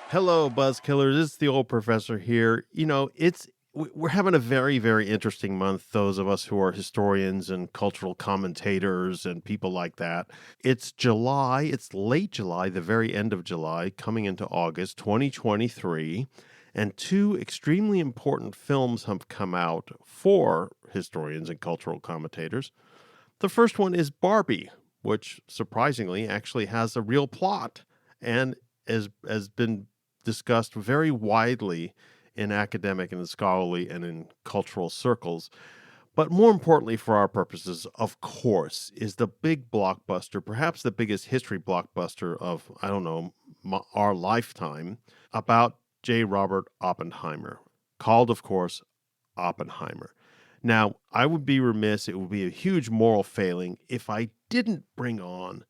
Hello, Buzzkillers. It's the old professor here. We're having a very, very interesting month, those of us who are historians and cultural commentators and people like that. It's July, it's late July, the very end of July, coming into August 2023, and two extremely important films have come out for historians and cultural commentators. The first one is Barbie, which surprisingly actually has a real plot and has been discussed very widely in academic and scholarly and in cultural circles. But more importantly, for our purposes, of course, is the big blockbuster, perhaps the biggest history blockbuster of, I don't know, our lifetime, about J. Robert Oppenheimer, called, of course, Oppenheimer. Now, I would be remiss, it would be a huge moral failing if I didn't bring on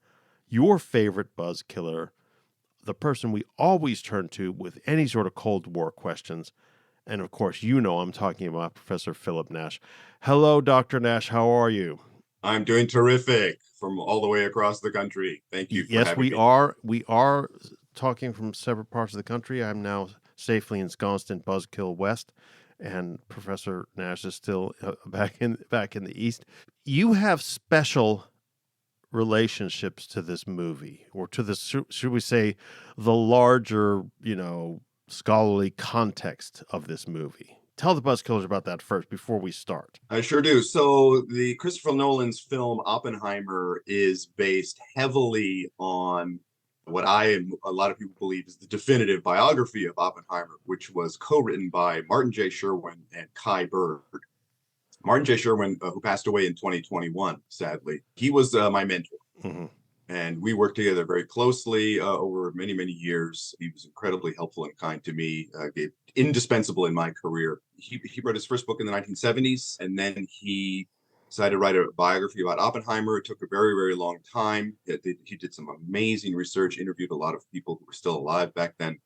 your favorite buzz killer, the person we always turn to with any sort of Cold War questions. And of course, I'm talking about Professor Philip Nash. Hello, Dr. Nash. How are you? I'm doing terrific from all the way across the country. Thank you for Yes, having we me. are. We are talking from several parts of the country. I'm now safely ensconced in Buzzkill West, and Professor Nash is still back in the East. You have special relationships to this movie, or to the should we say the larger, scholarly context of this movie. Tell the Buzzkillers about that first before we start. I sure do. So the Christopher Nolan's film Oppenheimer is based heavily on what I and a lot of people believe is the definitive biography of Oppenheimer, which was co-written by Martin J. Sherwin and Kai Bird. Martin J. Sherwin, who passed away in 2021, sadly, he was my mentor. Mm-hmm. And we worked together very closely over many, many years. He was incredibly helpful and kind to me, indispensable in my career. He wrote his first book in the 1970s, and then he decided to write a biography about Oppenheimer. It took a very, very long time. He did some amazing research, interviewed a lot of people who were still alive back then.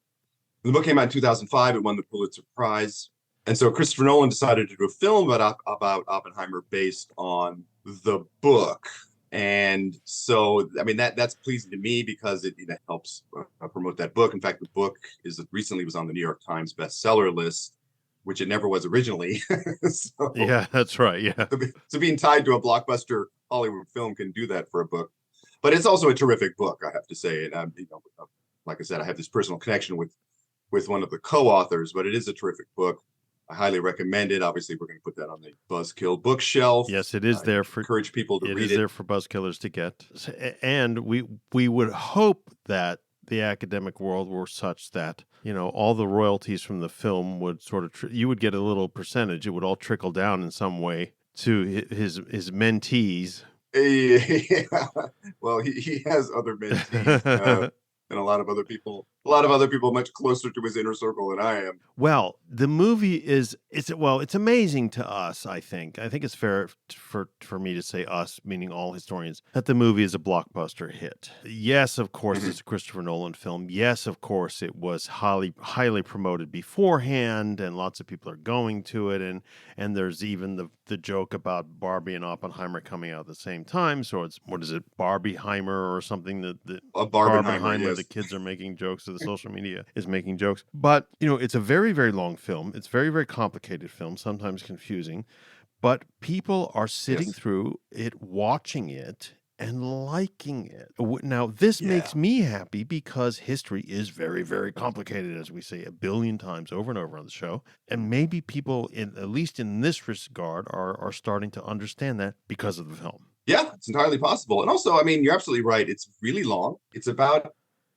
The book came out in 2005. It won the Pulitzer Prize. And so Christopher Nolan decided to do a film about Oppenheimer based on the book. And so, I mean, that's pleasing to me because it helps promote that book. In fact, the book recently was on the New York Times bestseller list, which it never was originally. So, Yeah, that's right. Yeah. so being tied to a blockbuster Hollywood film can do that for a book. But it's also a terrific book, I have to say. And like I said, I have this personal connection with one of the co-authors, but it is a terrific book. I highly recommend it. Obviously, we're going to put that on the Buzzkill bookshelf. Yes, it is there for encourage people to it read is it. there for Buzzkillers to get, and we would hope that the academic world were such that all the royalties from the film would sort of you would get a little percentage. It would all trickle down in some way to his mentees. Yeah. Well, he has other mentees and a lot of other people much closer to his inner circle than I am. Well, the movie it's amazing to us, I think. I think it's fair for me to say us, meaning all historians, that the movie is a blockbuster hit. Yes, of course, Mhm. it's a Christopher Nolan film. Yes, of course, it was highly promoted beforehand, and lots of people are going to it, and there's even the joke about Barbie and Oppenheimer coming out at the same time. So it's, what is it, Barbieheimer or something, that A Barbenheimer, Barbenheimer, the yes. kids are making jokes, or the social media is making jokes. But, it's a very, very long film. It's very, very complicated film, sometimes confusing. But people are sitting Yes. through it, watching it, and liking it. Now, this Yeah. makes me happy because history is very, very complicated, as we say a billion times over and over on the show. And maybe people, at least in this regard, are starting to understand that because of the film. Yeah, it's entirely possible. And also, I mean, you're absolutely right. It's really long. It's about, I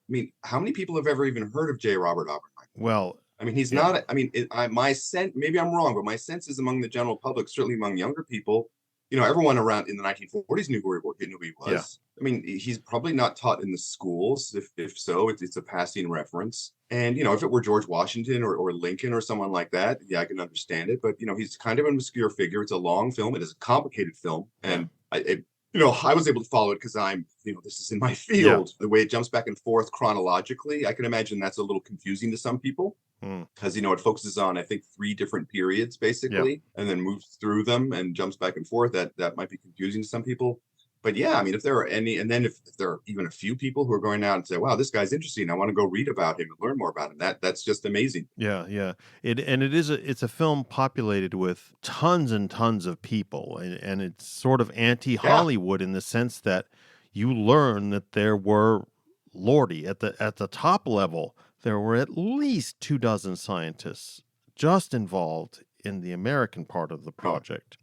mean, how many people have ever even heard of J. Robert Oppenheimer? Well, I mean, he's yeah. not, I mean, my sense, maybe I'm wrong, but my sense is among the general public, certainly among younger people, everyone around in the 1940s knew who he Yeah. was. I mean, he's probably not taught in the schools. If so, it's a passing reference. And, if it were George Washington or Lincoln or someone like that, yeah, I can understand it. But, he's kind of an obscure figure. It's a long film. It is a complicated film. Yeah. And I was able to follow it because this is in my Yeah. field. The way it jumps back and forth chronologically, I can imagine that's a little confusing to some people Mm. because it focuses on, I think, 3 different periods basically, and then moves through them and jumps back and forth. That might be confusing to some people, But yeah, I mean, if there are any, and then if there are even a few people who are going out and say, "Wow, this guy's interesting. I want to go read about him and learn more about him," that's just amazing. Yeah, yeah. It's a film populated with tons and tons of people, and it's sort of Yeah. anti-Hollywood in the sense that you learn that there were Lordy at the top level, there were at least 2 dozen scientists just involved in the American part of the Oh, project.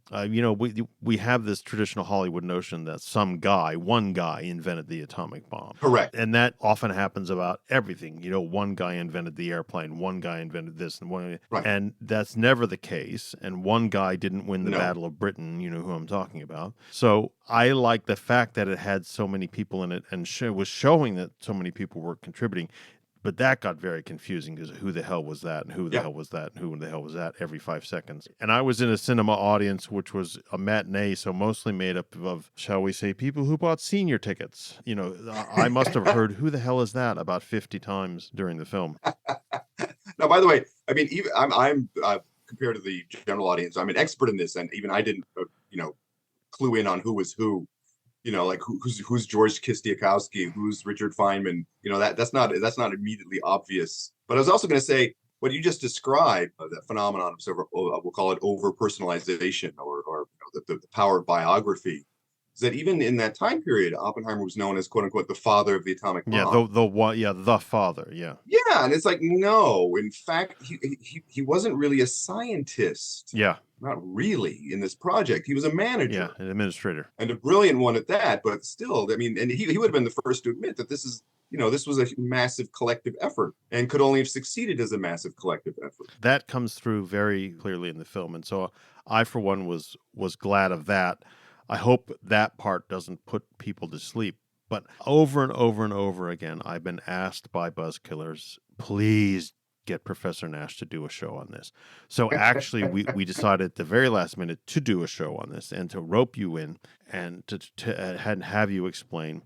We have this traditional Hollywood notion that one guy invented the atomic bomb. correct. And that often happens about everything. One guy invented the airplane, one guy invented this, Right. and that's never the case. And one guy didn't win the No. Battle of Britain. You know who I'm talking about. So I like the fact that it had so many people in it and was showing that so many people were contributing. But that got very confusing because who the hell was that and who the Yeah. hell was that and who the hell was that every 5 seconds. And I was in a cinema audience, which was a matinee, so mostly made up of, shall we say, people who bought senior tickets. I must have heard who the hell is that about 50 times during the film. Now, by the way, I mean, even I'm compared to the general audience, I'm an expert in this, and even I didn't, clue in on who was who. Like who's George Kistiakowsky, who's Richard Feynman. That's not immediately obvious. But I was also going to say what you just described, that phenomenon of sort of, we'll call it over personalization, or the power of biography, is that even in that time period, Oppenheimer was known as quote unquote the father of the atomic Yeah, bomb. the one, yeah, the father, yeah, Yeah, and it's like, no, in fact, he wasn't really a scientist. yeah, Not really in this project. He was a yeah, manager, an administrator. and a brilliant one at that. But still, I mean, and he would have been the first to admit that this was a massive collective effort and could only have succeeded as a massive collective effort. That comes through very clearly in the film, and so I, for one, was glad of that. I hope that part doesn't put people to sleep. But over and over and over again, I've been asked by buzzkillers, please get Professor Nash to do a show on this. So actually, we decided at the very last minute to do a show on this and to rope you in and to have you explain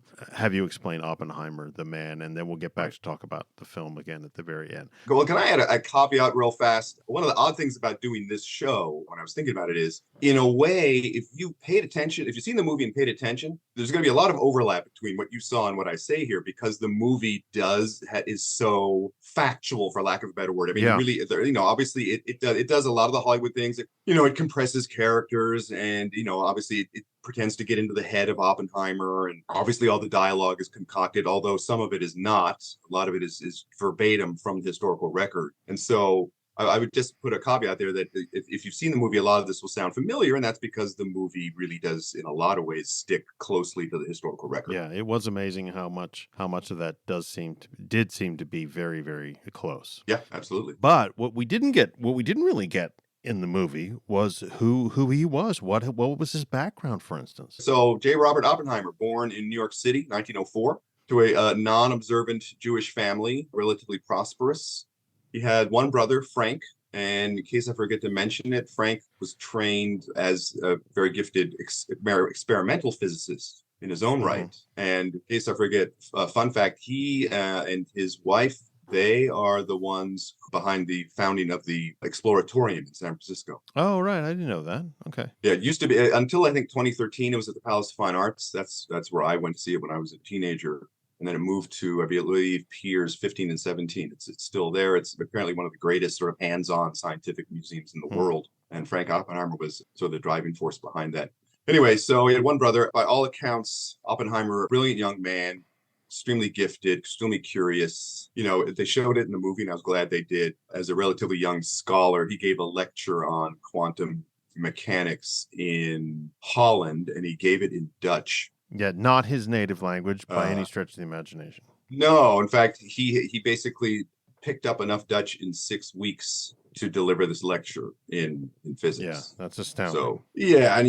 Oppenheimer, the man, and then we'll get back Right. to talk about the film again at the very end. Well, can I add a caveat real fast? One of the odd things about doing this show, when I was thinking about it, is in a way, if you paid attention, if you've seen the movie and paid attention, there's going to be a lot of overlap between what you saw and what I say here, because the movie is so factual, for lack of a better word. I mean, Yeah. really, obviously, it does a lot of the Hollywood things. It compresses characters, and obviously, it pretends to get into the head of Oppenheimer, and obviously all the dialogue is concocted, although some of it is not. A lot of it is verbatim from the historical record. And so I would just put a caveat there that if you've seen the movie, a lot of this will sound familiar, and that's because the movie really does, in a lot of ways, stick closely to the historical record. Yeah, it was amazing how much of that did seem to be very, very close. Yeah, absolutely. But what we didn't really get in the movie was who he was. What was his background, for instance? So J. Robert Oppenheimer, born in New York City, 1904, to a non-observant Jewish family, relatively prosperous. He had one brother, Frank, and in case I forget to mention it, Frank was trained as a very gifted experimental physicist in his own right. And in case I forget, fun fact, he and his wife, they are the ones behind the founding of the Exploratorium in San Francisco. Oh, right. I didn't know that. Okay. Yeah, it used to be until I think 2013. It was at the Palace of Fine Arts. That's where I went to see it when I was a teenager, and then it moved to, I believe, Piers 15 and 17. It's still there. It's apparently one of the greatest sort of hands-on scientific museums in the world. And Frank Oppenheimer was sort of the driving force behind that. Anyway, so he had one brother. By all accounts, Oppenheimer, a brilliant young man, extremely gifted, extremely curious. They showed it in the movie, and I was glad they did. As a relatively young scholar, he gave a lecture on quantum mechanics in Holland, and he gave it in Dutch. Yeah, not his native language by any stretch of the imagination. No, in fact, he basically picked up enough Dutch in 6 weeks to deliver this lecture in physics. Yeah, that's astounding. So yeah, and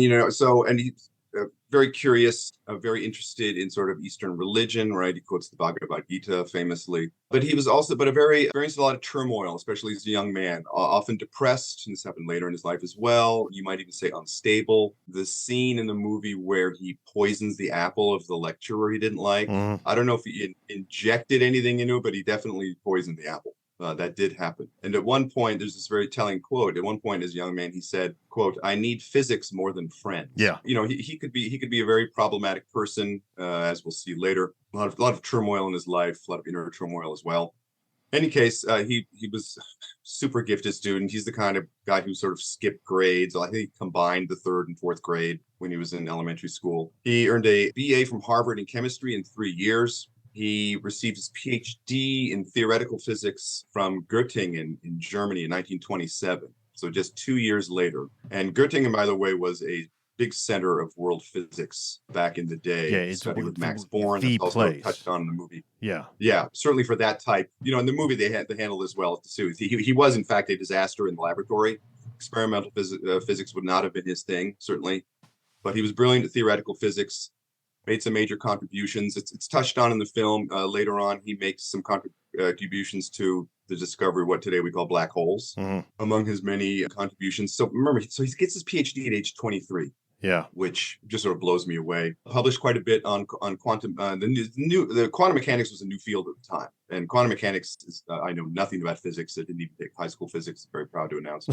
he's very curious, very interested in sort of Eastern religion, right? He quotes the Bhagavad Gita famously. But he was also, experienced a lot of turmoil, especially as a young man, often depressed, and this happened later in his life as well. You might even say unstable. The scene in the movie where he poisons the apple of the lecturer he didn't like, I don't know if he injected anything into it, but he definitely poisoned the apple. That did happen. And at one point, there's this very telling quote. At one point, as a young man, he said, quote, "I need physics more than friends." Yeah. You know, he could be a very problematic person, as we'll see later. A lot of turmoil in his life, a lot of inner turmoil as well. In any case, he was super gifted student. He's the kind of guy who sort of skipped grades. I think he combined the third and fourth grade when he was in elementary school. He earned a BA from Harvard in chemistry in 3 years. He received his PhD in theoretical physics from Göttingen in Germany in 1927. So just 2 years later. And Göttingen, by the way, was a big center of world physics back in the day. Yeah, it's Study with Max Born. the That's also place. touched on in the movie. Yeah. Yeah, certainly for that type. You know, in the movie, they had to handle this well too. He was, in fact, a disaster in the laboratory. Experimental physics would not have been his thing, certainly. But he was brilliant at theoretical physics, made some major contributions. It's touched on in the film. Later on, he makes some contributions to the discovery of what today we call black holes, among his many contributions. So remember, so he gets his PhD at age 23. Yeah, which just sort of blows me away. Published quite a bit on quantum. The quantum mechanics was a new field at the time, and quantum mechanics is, I know nothing about physics. I didn't even take high school physics. Very proud to announce.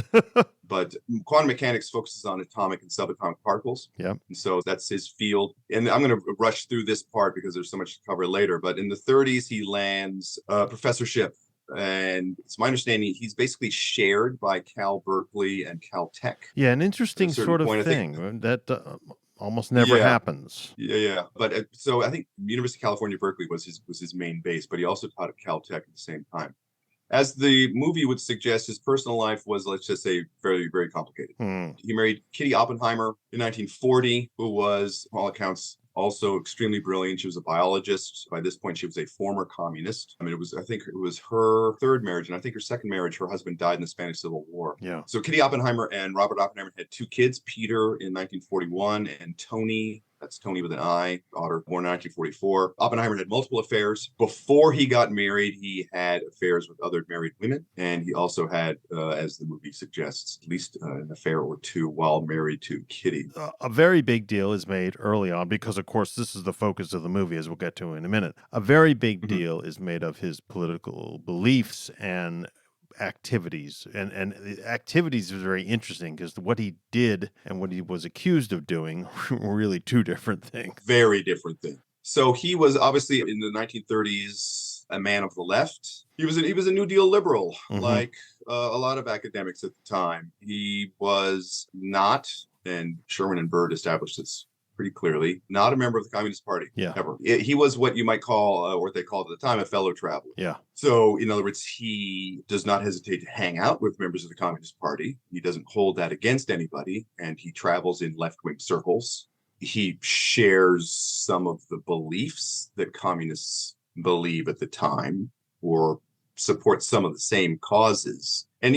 But quantum mechanics focuses on atomic and subatomic particles. Yeah, and so that's his field. And I'm going to rush through this part because there's so much to cover later. But in the 30s, he lands a professorship. And it's my understanding he's basically shared by Cal Berkeley and Caltech. Yeah, an interesting sort of thing that almost never happens. Yeah. But so I think University of California, Berkeley was his main base, but he also taught at Caltech at the same time. As the movie would suggest, his personal life was, let's just say, very, very complicated. He married Kitty Oppenheimer in 1940, who was, all accounts, also extremely brilliant. She was a biologist. By this point, she was a former communist. I mean, I think it was her third marriage, and I think her second marriage, her husband died in the Spanish Civil War. Yeah. So Kitty Oppenheimer and Robert Oppenheimer had 2 kids, Peter in 1941 and Tony. That's Tony with an I, daughter, born in 1944. Oppenheimer had multiple affairs. Before he got married, he had affairs with other married women. And he also had, as the movie suggests, at least an affair or 2 while married to Kitty. A very big deal is made early on because, of course, this is the focus of the movie, as we'll get to in a minute. A very big deal is made of his political beliefs and activities, and the activities is very interesting because what he did and what he was accused of doing were really 2 different things. Very different things. So he was obviously in the 1930s a man of the left. He was a New Deal liberal, like a lot of academics at the time. He was not, and Sherman and Byrd established this pretty clearly, not a member of the Communist Party, ever. He was what you might call, or what they called at the time, a fellow traveler. Yeah. So, in other words, he does not hesitate to hang out with members of the Communist Party. He doesn't hold that against anybody, and he travels in left-wing circles. He shares some of the beliefs that communists believe at the time, or supports some of the same causes. And,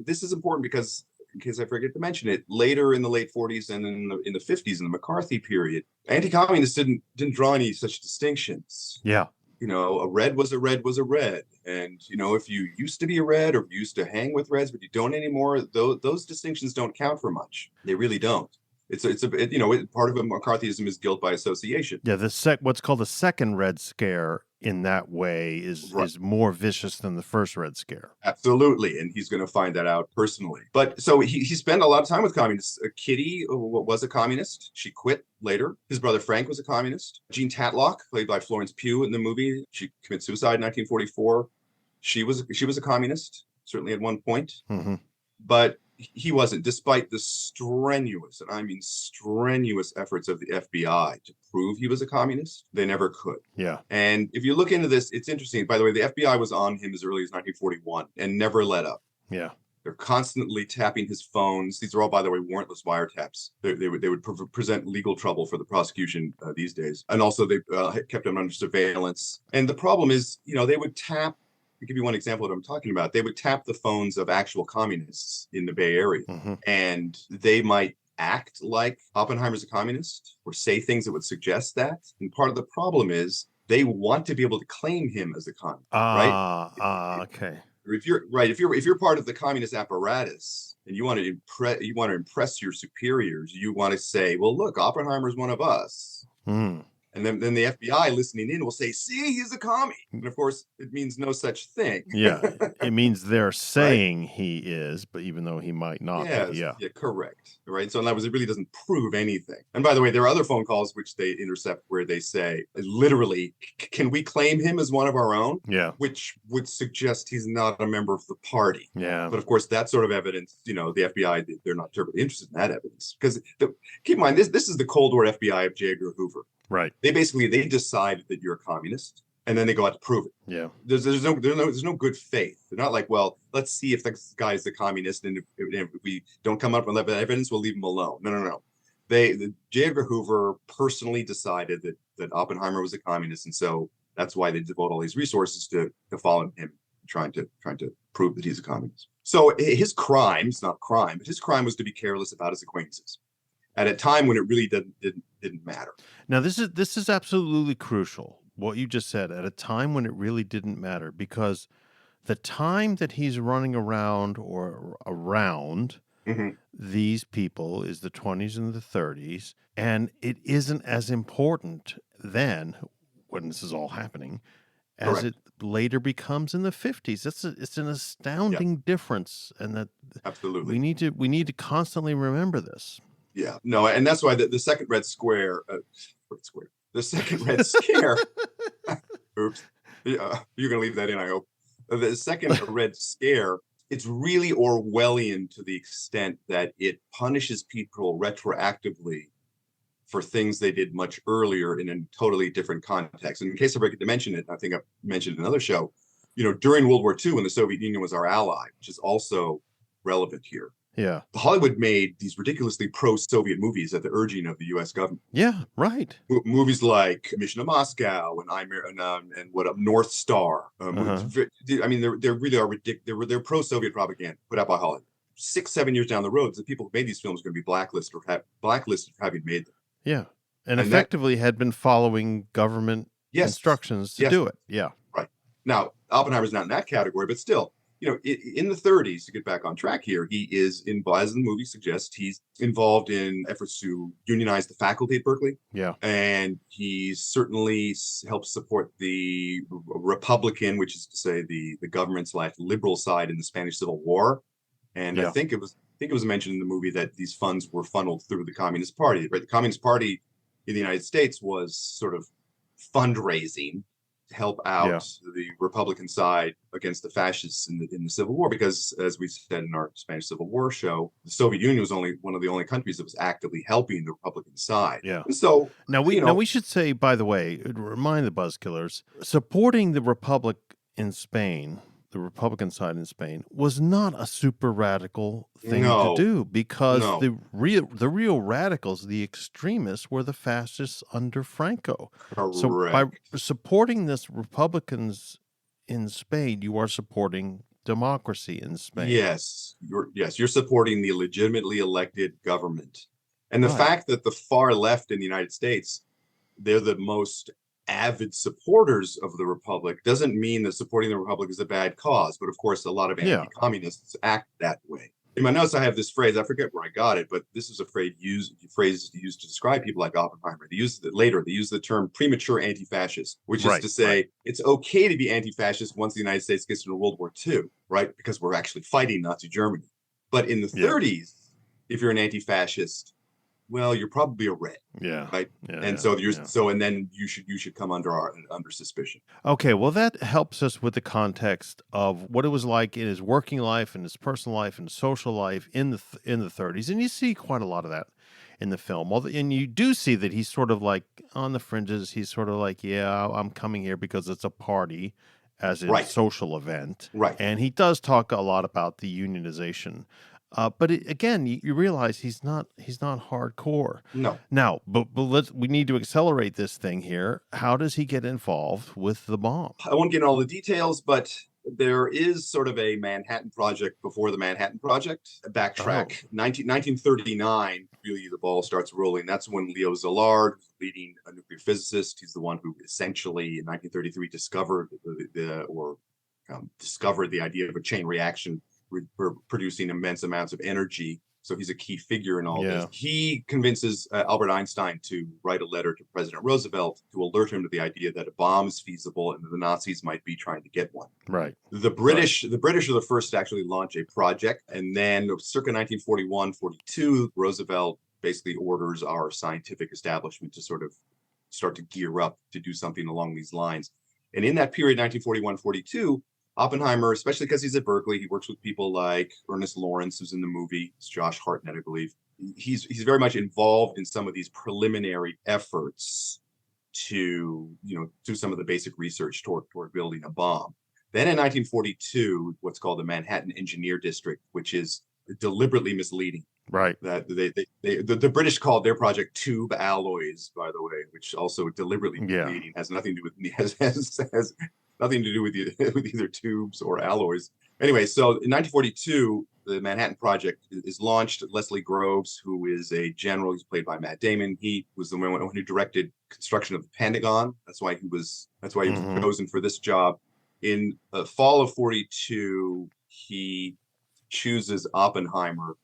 this is important because, in case I forget to mention it, later in the late 40s and in the 50s, in the McCarthy period, anti-communists didn't draw any such distinctions. Yeah. A red was a red was a red. And, if you used to be a red or used to hang with reds, but you don't anymore, those distinctions don't count for much. They really don't. Part of McCarthyism is guilt by association. Yeah, what's called the second Red Scare in that way is more vicious than the first Red Scare. Absolutely, and he's going to find that out personally. But so he spent a lot of time with communists. Kitty was a communist. She quit later. His brother Frank was a communist. Jean Tatlock, played by Florence Pugh in the movie, she committed suicide in 1944. She was a communist, certainly at one point. But he wasn't, despite the strenuous, and I mean strenuous efforts of the FBI to prove he was a communist. They never could. Yeah. And if you look into this, it's interesting. By the way, the FBI was on him as early as 1941 and never let up. Yeah. They're constantly tapping his phones. These are all, by the way, warrantless wiretaps. They would present legal trouble for the prosecution these days. And also they kept him under surveillance. And the problem is, they would tap, to give you one example of what I'm talking about, they would tap the phones of actual communists in the Bay Area, and they might act like Oppenheimer's a communist or say things that would suggest that. And part of the problem is they want to be able to claim him as a communist, right? Okay. If you're part of the communist apparatus and you want to impress your superiors, you want to say, well, look, Oppenheimer's one of us. And then the FBI listening in will say, see, he's a commie. And of course, it means no such thing. Yeah, it means they're Right? saying he is, but even though he might not be. Yes, Yeah. yeah, correct. Right. So in other words, it really doesn't prove anything. And by the way, there are other phone calls which they intercept where they say, literally, can we claim him as one of our own? Yeah. Which would suggest he's not a member of the party. Yeah. But of course, that sort of evidence, the FBI, they're not terribly interested in that evidence. Because keep in mind, this is the Cold War FBI of J. Edgar Hoover. Right. They decide that you're a communist, and then they go out to prove it. Yeah. There's no good faith. They're not like, well, let's see if this guy's the communist, and if we don't come up with evidence, we'll leave him alone. No. J. Edgar Hoover personally decided that Oppenheimer was a communist, and so that's why they devote all these resources to following him, trying to prove that he's a communist. So his crime, it's not a crime, but his crime was to be careless about his acquaintances at a time when it really didn't matter. Now, this is absolutely crucial, what you just said, at a time when it really didn't matter, because the time that he's running around Mm-hmm. these people is the 20s and the 30s, and it isn't as important then, when this is all happening, as Correct. it later becomes in the 50s. It's an astounding difference, and that Absolutely. we need to constantly remember this. Yeah, no, and that's why the second Red the second Red Scare. Oops, you're gonna leave that in, I hope. The second Red Scare, it's really Orwellian to the extent that it punishes people retroactively for things they did much earlier in a totally different context. And in case I forget to mention it, I think I've mentioned in another show, during World War II, when the Soviet Union was our ally, which is also relevant here. Yeah. Hollywood made these ridiculously pro-Soviet movies at the urging of the U.S. government. Yeah, right. Movies like Mission to Moscow and what up North Star. I mean, they really are ridiculous. They're pro-Soviet propaganda put out by Hollywood. 6-7 years down the road, the people who made these films are going to be blacklisted for having made them. Yeah, and effectively had been following government instructions to do it. Yeah, right. Now, Oppenheimer's not in that category, but still. In the 30s, to get back on track here, he is as the movie suggests, he's involved in efforts to unionize the faculty at Berkeley. Yeah. And he certainly helps support the Republican, which is to say the government/liberal side in the Spanish Civil War. And I think it was mentioned in the movie that these funds were funneled through the Communist Party. Right? The Communist Party in the United States was sort of fundraising to help out the Republican side against the fascists in the Civil War, because as we said in our Spanish Civil War show, the Soviet Union was only one of the only countries that was actively helping the Republican side. Yeah. And so now we should say, by the way, remind the buzzkillers, supporting the Republic in Spain, the Republican side in Spain, was not a super radical thing to do, because the real radicals, the extremists, were the fascists under Franco. Correct. So by supporting this Republicans in Spain, you are supporting democracy in Spain. Yes, you're supporting the legitimately elected government. And the fact that the far left in the United States, they're the most avid supporters of the Republic, doesn't mean that supporting the Republic is a bad cause. But of course, a lot of anti-communists act that way. In my notes, I have this phrase. I forget where I got it, but this is a phrase used to describe people like Oppenheimer. They used it later. They used the term premature anti-fascist, which is to say it's okay to be anti-fascist once the United States gets into World War II, right? Because we're actually fighting Nazi Germany. But in the 30s, if you're an anti-fascist, well, you're probably a red. Yeah. Right. Yeah, and and then you should come under suspicion. Okay. Well, that helps us with the context of what it was like in his working life and his personal life and social life in the 30s. And you see quite a lot of that in the film. And you do see that he's sort of like on the fringes. He's sort of like, yeah, I'm coming here because it's a party, as in a social event. Right. And he does talk a lot about the unionization. But again, you realize he's not hardcore. No. Now, but we need to accelerate this thing here. How does he get involved with the bomb? I won't get into all the details, but there is sort of a Manhattan Project before the Manhattan Project. Backtrack. 1939, really the ball starts rolling. That's when Leo Szilard, leading a nuclear physicist, he's the one who essentially in 1933 discovered discovered the idea of a chain reaction for producing immense amounts of energy. So he's a key figure in all this. Yeah. He convinces Albert Einstein to write a letter to President Roosevelt to alert him to the idea that a bomb is feasible and that the Nazis might be trying to get one. Right. The British are the first to actually launch a project, and then circa 1941-42, Roosevelt basically orders our scientific establishment to sort of start to gear up to do something along these lines. And in that period, 1941-42, Oppenheimer, especially because he's at Berkeley, he works with people like Ernest Lawrence, who's in the movie. It's Josh Hartnett, I believe. He's very much involved in some of these preliminary efforts to, do some of the basic research toward building a bomb. Then in 1942, what's called the Manhattan Engineer District, which is deliberately misleading. Right. That the British called their project tube alloys, by the way, which also deliberately misleading, has nothing to do with has nothing to do with either tubes or alloys. Anyway, so in 1942, the Manhattan Project is launched. Leslie Groves, who is a general, he's played by Matt Damon. He was the one who directed construction of the Pentagon. That's why he was chosen for this job. In the fall of 42, he chooses Oppenheimer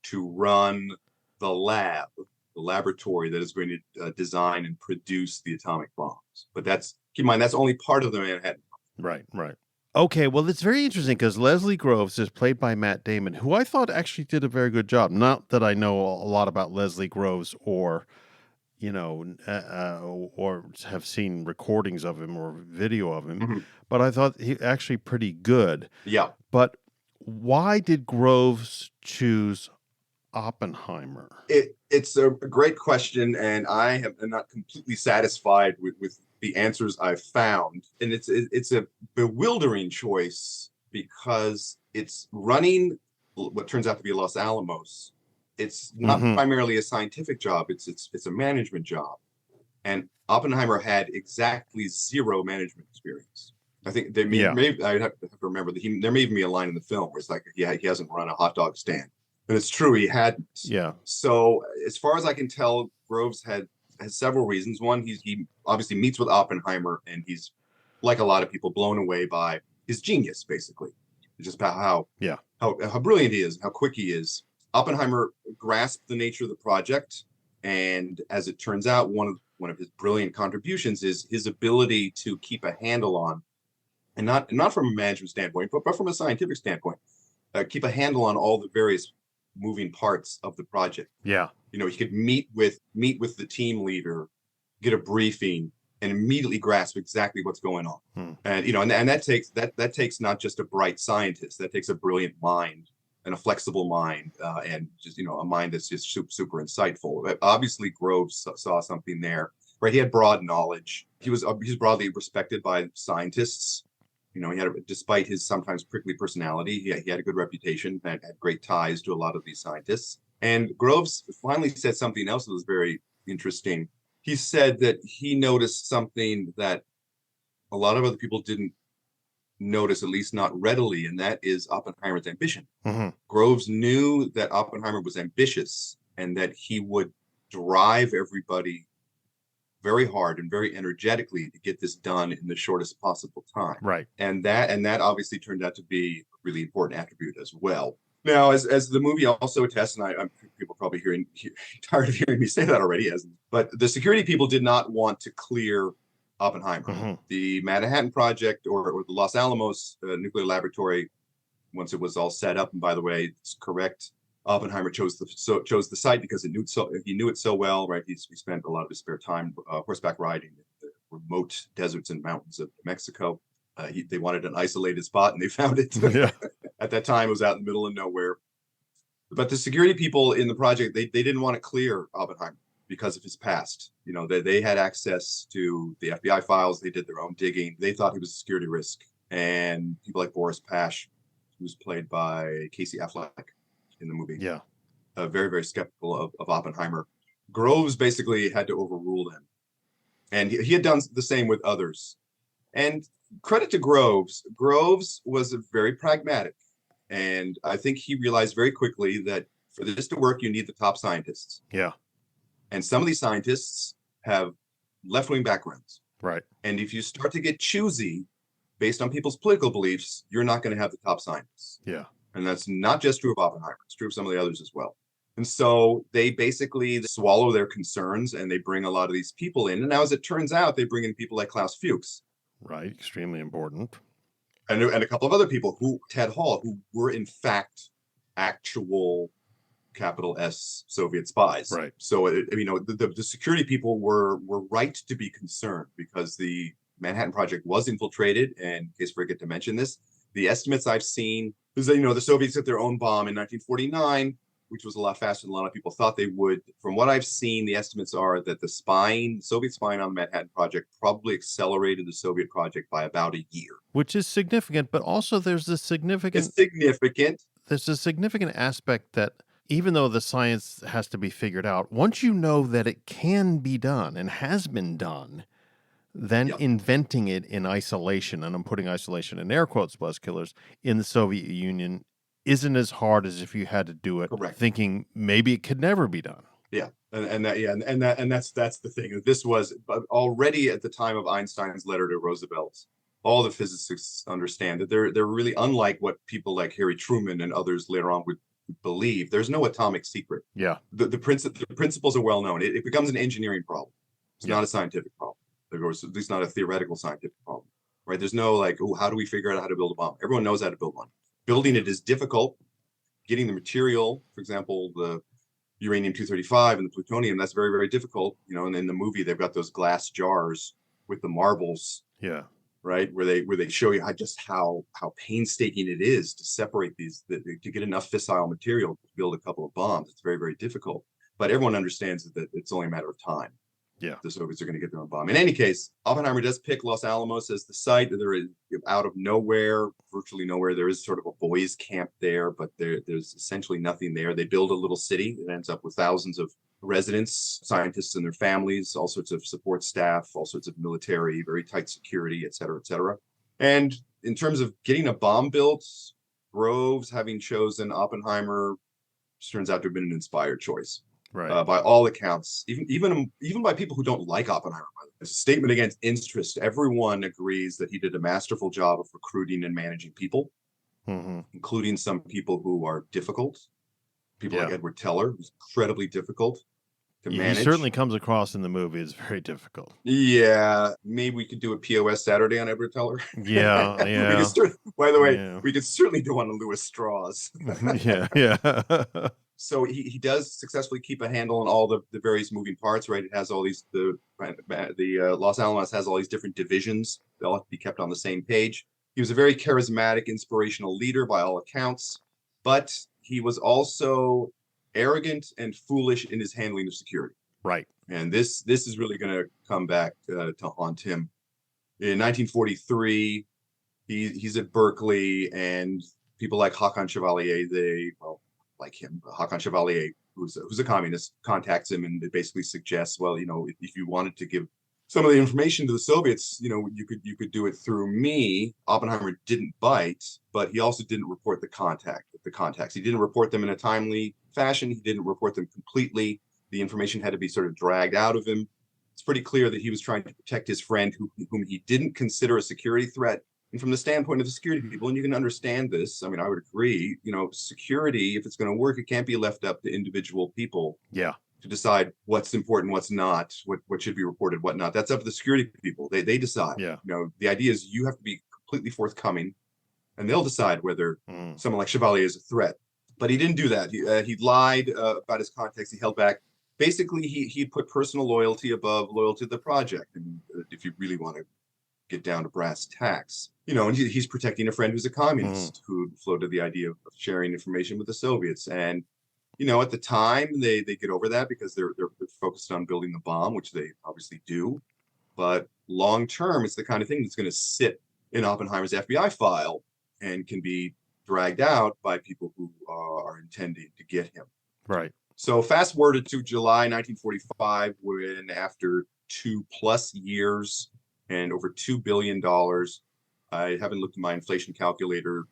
to run the laboratory that is going to design and produce the atomic bombs. But keep in mind, that's only part of the Manhattan. Right. Okay, well, it's very interesting because Leslie Groves is played by Matt Damon, who I thought actually did a very good job. Not that I know a lot about Leslie Groves or, or have seen recordings of him or video of him, but I thought he actually pretty good. Yeah. But why did Groves choose Oppenheimer? It's a great question, and I am not completely satisfied with the answers I've found. And it's a bewildering choice because it's running what turns out to be Los Alamos. It's not primarily a scientific job, it's a management job. And Oppenheimer had exactly zero management experience. I think maybe I have to remember that there may even be a line in the film where it's like, he hasn't run a hot dog stand. And it's true, he hadn't. Yeah. So as far as I can tell, Groves has several reasons. One, he obviously meets with Oppenheimer, and he's, like a lot of people, blown away by his genius, basically. Just about how brilliant he is, how quick he is. Oppenheimer grasped the nature of the project, and as it turns out, one of his brilliant contributions is his ability to keep a handle on, and not from a management standpoint, but from a scientific standpoint, keep a handle on all the various moving parts of the project. Yeah. He could meet with the team leader, get a briefing, and immediately grasp exactly what's going on. And that takes not just a bright scientist, that takes a brilliant mind and a flexible mind, and just a mind that's just super insightful. Obviously, Groves saw something there, right? He had broad knowledge. He was broadly respected by scientists. Despite his sometimes prickly personality, he had a good reputation, had great ties to a lot of these scientists. And Groves finally said something else that was very interesting. He said that he noticed something that a lot of other people didn't notice, at least not readily, and that is Oppenheimer's ambition. Groves knew that Oppenheimer was ambitious and that he would drive everybody very hard and very energetically to get this done in the shortest possible time. Right. And that obviously turned out to be a really important attribute as well. Now, as the movie also attests, and I'm people are probably tired of hearing me say that already, but the security people did not want to clear Oppenheimer. The Manhattan Project or the Los Alamos nuclear laboratory, once it was all set up, and by the way, it's correct, Oppenheimer chose the site because he knew it so well, right? He spent a lot of his spare time horseback riding in the remote deserts and mountains of Mexico. They wanted an isolated spot, and they found it. Yeah. At that time, it was out in the middle of nowhere. But the security people in the project, they didn't want to clear Oppenheimer because of his past. They had access to the FBI files. They did their own digging. They thought he was a security risk. And people like Boris Pash, who's played by Casey Affleck in the movie, very, very skeptical of Oppenheimer. Groves basically had to overrule them. And he had done the same with others. And credit to Groves. Groves was very pragmatic. And I think he realized very quickly that for this to work, you need the top scientists. Yeah. And some of these scientists have left-wing backgrounds. Right. And if you start to get choosy based on people's political beliefs, you're not going to have the top scientists. Yeah. And that's not just true of Oppenheimer, it's true of some of the others as well. And so they basically swallow their concerns and they bring a lot of these people in. And now, as it turns out, they bring in people like Klaus Fuchs. Right. Extremely important. And a couple of other people, Ted Hall, who were in fact actual capital S Soviet spies. Right. So, the security people were right to be concerned because the Manhattan Project was infiltrated. And in case I forget to mention this, the estimates I've seen is that, the Soviets hit their own bomb in 1949, which was a lot faster than a lot of people thought they would. From what I've seen, the estimates are that the Soviet spying on the Manhattan Project probably accelerated the Soviet project by about a year. Which is significant, but also It's significant. there's a significant aspect that even though the science has to be figured out, once you know that it can be done and has been done, then Yep. inventing it in isolation, and I'm putting isolation in air quotes, buzz killers, in the Soviet Union isn't as hard as if you had to do it Correct. thinking maybe it could never be done. Yeah, that's the thing. This was already at the time of Einstein's letter to Roosevelt. All the physicists understand that they're really unlike what people like Harry Truman and others later on would believe. There's no atomic secret. Yeah. The principles are well known. It becomes an engineering problem. It's not a scientific problem. Or at least not a theoretical scientific problem. Right? There's no like, oh, how do we figure out how to build a bomb? Everyone knows how to build one. Building it is difficult. Getting the material, for example, the uranium-235 and the plutonium, that's very, very difficult. And in the movie, they've got those glass jars with the marbles. Yeah. Right, where they show you how painstaking it is to separate these, to get enough fissile material to build a couple of bombs. It's very, very difficult. But everyone understands that it's only a matter of time. Yeah, the Soviets are going to get their own bomb. In any case, Oppenheimer does pick Los Alamos as the site. There is, out of nowhere, virtually nowhere, there is sort of a boys' camp there, but there's essentially nothing there. They build a little city that ends up with thousands of residents, scientists and their families, all sorts of support staff, all sorts of military, very tight security, et cetera, et cetera. And in terms of getting a bomb built, Groves, having chosen Oppenheimer, turns out to have been an inspired choice. Right. By all accounts, even by people who don't like Oppenheimer. It's a statement against interest. Everyone agrees that he did a masterful job of recruiting and managing people, including some people who are difficult. People like Edward Teller, who's incredibly difficult to manage. He certainly comes across in the movie as very difficult. Yeah, maybe we could do a POS Saturday on Edward Teller. Yeah. By the way, we could certainly do one on Louis Strauss. Yeah. So he does successfully keep a handle on all the various moving parts, right? It has all these, the Los Alamos has all these different divisions. They all have to be kept on the same page. He was a very charismatic, inspirational leader by all accounts, but he was also arrogant and foolish in his handling of security. Right. And this is really going to come back to haunt him. In 1943, he's at Berkeley, and people like Haakon Chevalier, like him, Haakon Chevalier, who's a communist, contacts him and basically suggests, well, if you wanted to give some of the information to the Soviets, you could do it through me. Oppenheimer didn't bite, but he also didn't report the contacts. He didn't report them in a timely fashion. He didn't report them completely. The information had to be sort of dragged out of him. It's pretty clear that he was trying to protect his friend, whom he didn't consider a security threat. And from the standpoint of the security people, and you can understand this, I mean, I would agree, security, if it's going to work, it can't be left up to individual people to decide what's important, what's not, what should be reported, what not. That's up to the security people. They decide. Yeah. The idea is you have to be completely forthcoming, and they'll decide whether someone like Chevalier is a threat. But he didn't do that. He lied about his contacts. He held back. Basically, he put personal loyalty above loyalty to the project. And if you really want to get down to brass tacks, and he's protecting a friend who's a communist who floated the idea of sharing information with the Soviets. And, at the time they get over that because they're focused on building the bomb, which they obviously do. But long term, it's the kind of thing that's going to sit in Oppenheimer's FBI file and can be dragged out by people who are intending to get him. Right. So fast forward to July 1945, when after 2+ years and over $2 billion, I haven't looked at my inflation calculator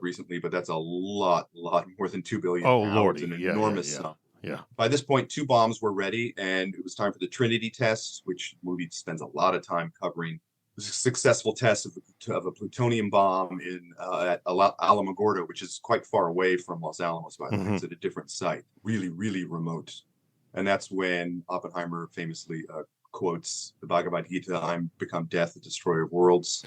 recently, but that's a lot more than $2 billion. Oh, Lordy. It's an enormous sum. Yeah. By this point, 2 bombs were ready, and it was time for the Trinity Tests, which the movie spends a lot of time covering. successful test of a plutonium bomb in at Alamogordo, which is quite far away from Los Alamos, by the way. Hmm. It's at a different site, really, really remote. And that's when Oppenheimer famously quotes the Bhagavad Gita, "I'm become death, the destroyer of worlds."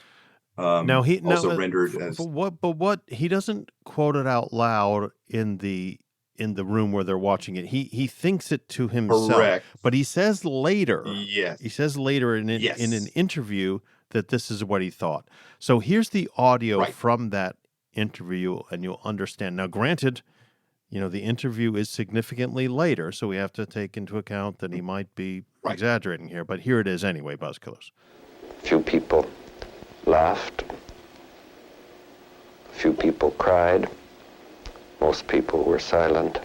Also rendered as but what he doesn't quote it out loud in the room where they're watching it. He thinks it to himself, correct. but he says later. He Yes. says later in an Yes. interview that this is what he thought. So here's the audio Right. from that interview, and you'll understand. Now, granted, the interview is significantly later, so we have to take into account that he might be Right. exaggerating here. But here it is anyway, Buzzkillers. Few people laughed. Few people cried. Most people were silent.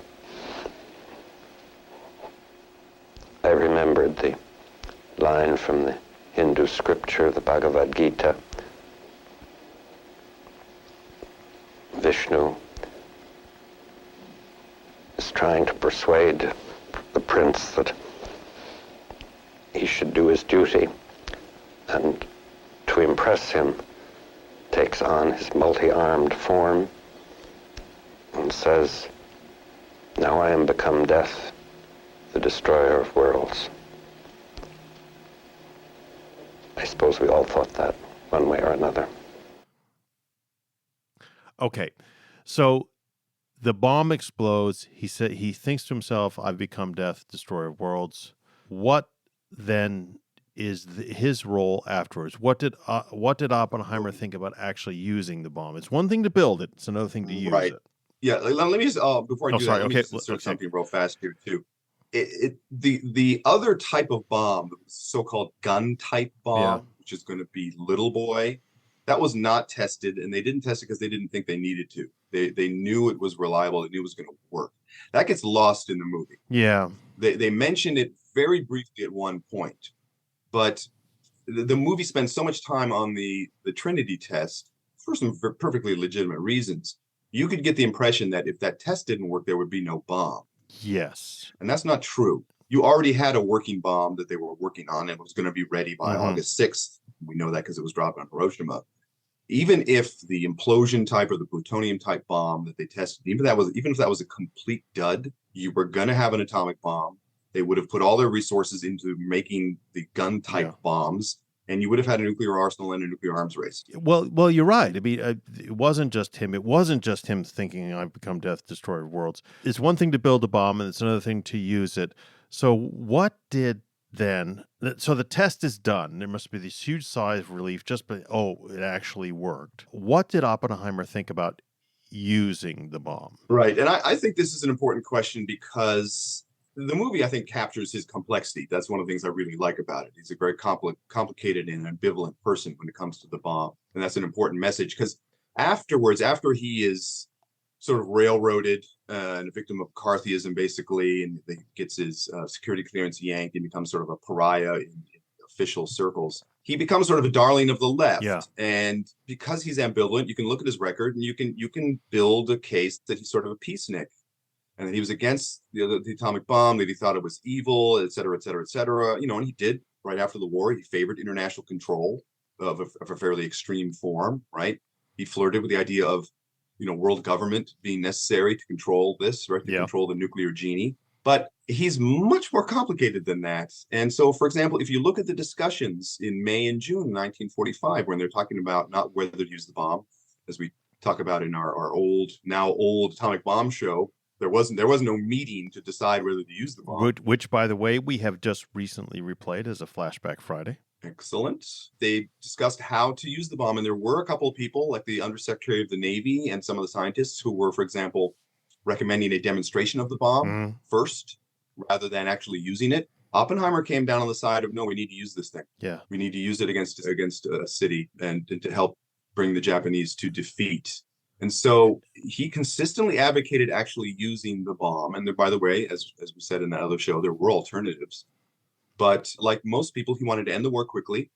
I remembered the line from the Hindu scripture, the Bhagavad Gita. Vishnu is trying to persuade the prince that he should do his duty, and to impress him takes on his multi-armed form and says, "Now I am become death, the destroyer of worlds." I suppose we all thought that one way or another. Okay, so the bomb explodes. He thinks to himself, "I've become death, destroyer of worlds." What then is his role afterwards? What did Oppenheimer think about actually using the bomb? It's one thing to build it; it's another thing to use Right. it. Yeah. Let me just before I Oh, do sorry. that, let me Okay, just insert okay. something real fast here too. The other type of bomb, the so-called gun type bomb, which is going to be Little Boy, that was not tested, and they didn't test it because they didn't think they needed to. They knew it was reliable, they knew it was going to work. That gets lost in the movie. Yeah. They mentioned it very briefly at one point, but the movie spends so much time on the Trinity test for some perfectly legitimate reasons. You could get the impression that if that test didn't work, there would be no bomb. Yes. And that's not true. You already had a working bomb that they were working on, and it was going to be ready by August 6th. We know that because it was dropped on Hiroshima. Even if the implosion type or the plutonium type bomb that they tested, even if that was a complete dud, you were going to have an atomic bomb. They would have put all their resources into making the gun type bombs, and you would have had a nuclear arsenal and a nuclear arms race. Well, you're right. I mean, it wasn't just him. It wasn't just him thinking, "I've become death, destroyer of worlds." It's one thing to build a bomb, and it's another thing to use it. So what did then? So the test is done. There must be this huge sigh of relief. It actually worked. What did Oppenheimer think about using the bomb? Right, and I think this is an important question because the movie, I think, captures his complexity. That's one of the things I really like about it. He's a very complicated and ambivalent person when it comes to the bomb, and that's an important message because afterwards, after he is sort of railroaded and a victim of McCarthyism, basically, and he gets his security clearance yanked and becomes sort of a pariah in official circles. He becomes sort of a darling of the left. Yeah. And because he's ambivalent, you can look at his record and you can build a case that he's sort of a peacenik, and that he was against the atomic bomb, that he thought it was evil, et cetera, et cetera, et cetera. And he did right after the war. He favored international control of a fairly extreme form, right? He flirted with the idea of world government being necessary to control this, right? To control the nuclear genie. But he's much more complicated than that. And so, for example, if you look at the discussions in May and June 1945, when they're talking about not whether to use the bomb, as we talk about in our old atomic bomb show, there was no meeting to decide whether to use the bomb. Which, by the way, we have just recently replayed as a Flashback Friday. Excellent. They discussed how to use the bomb, and there were a couple of people, like the Undersecretary of the Navy and some of the scientists, who were, for example, recommending a demonstration of the bomb first, rather than actually using it. Oppenheimer came down on the side of, no, we need to use this thing. Yeah. We need to use it against a city and to help bring the Japanese to defeat. And so he consistently advocated actually using the bomb. And there, by the way, as we said in that other show, there were alternatives. But like most people, he wanted to end the war quickly.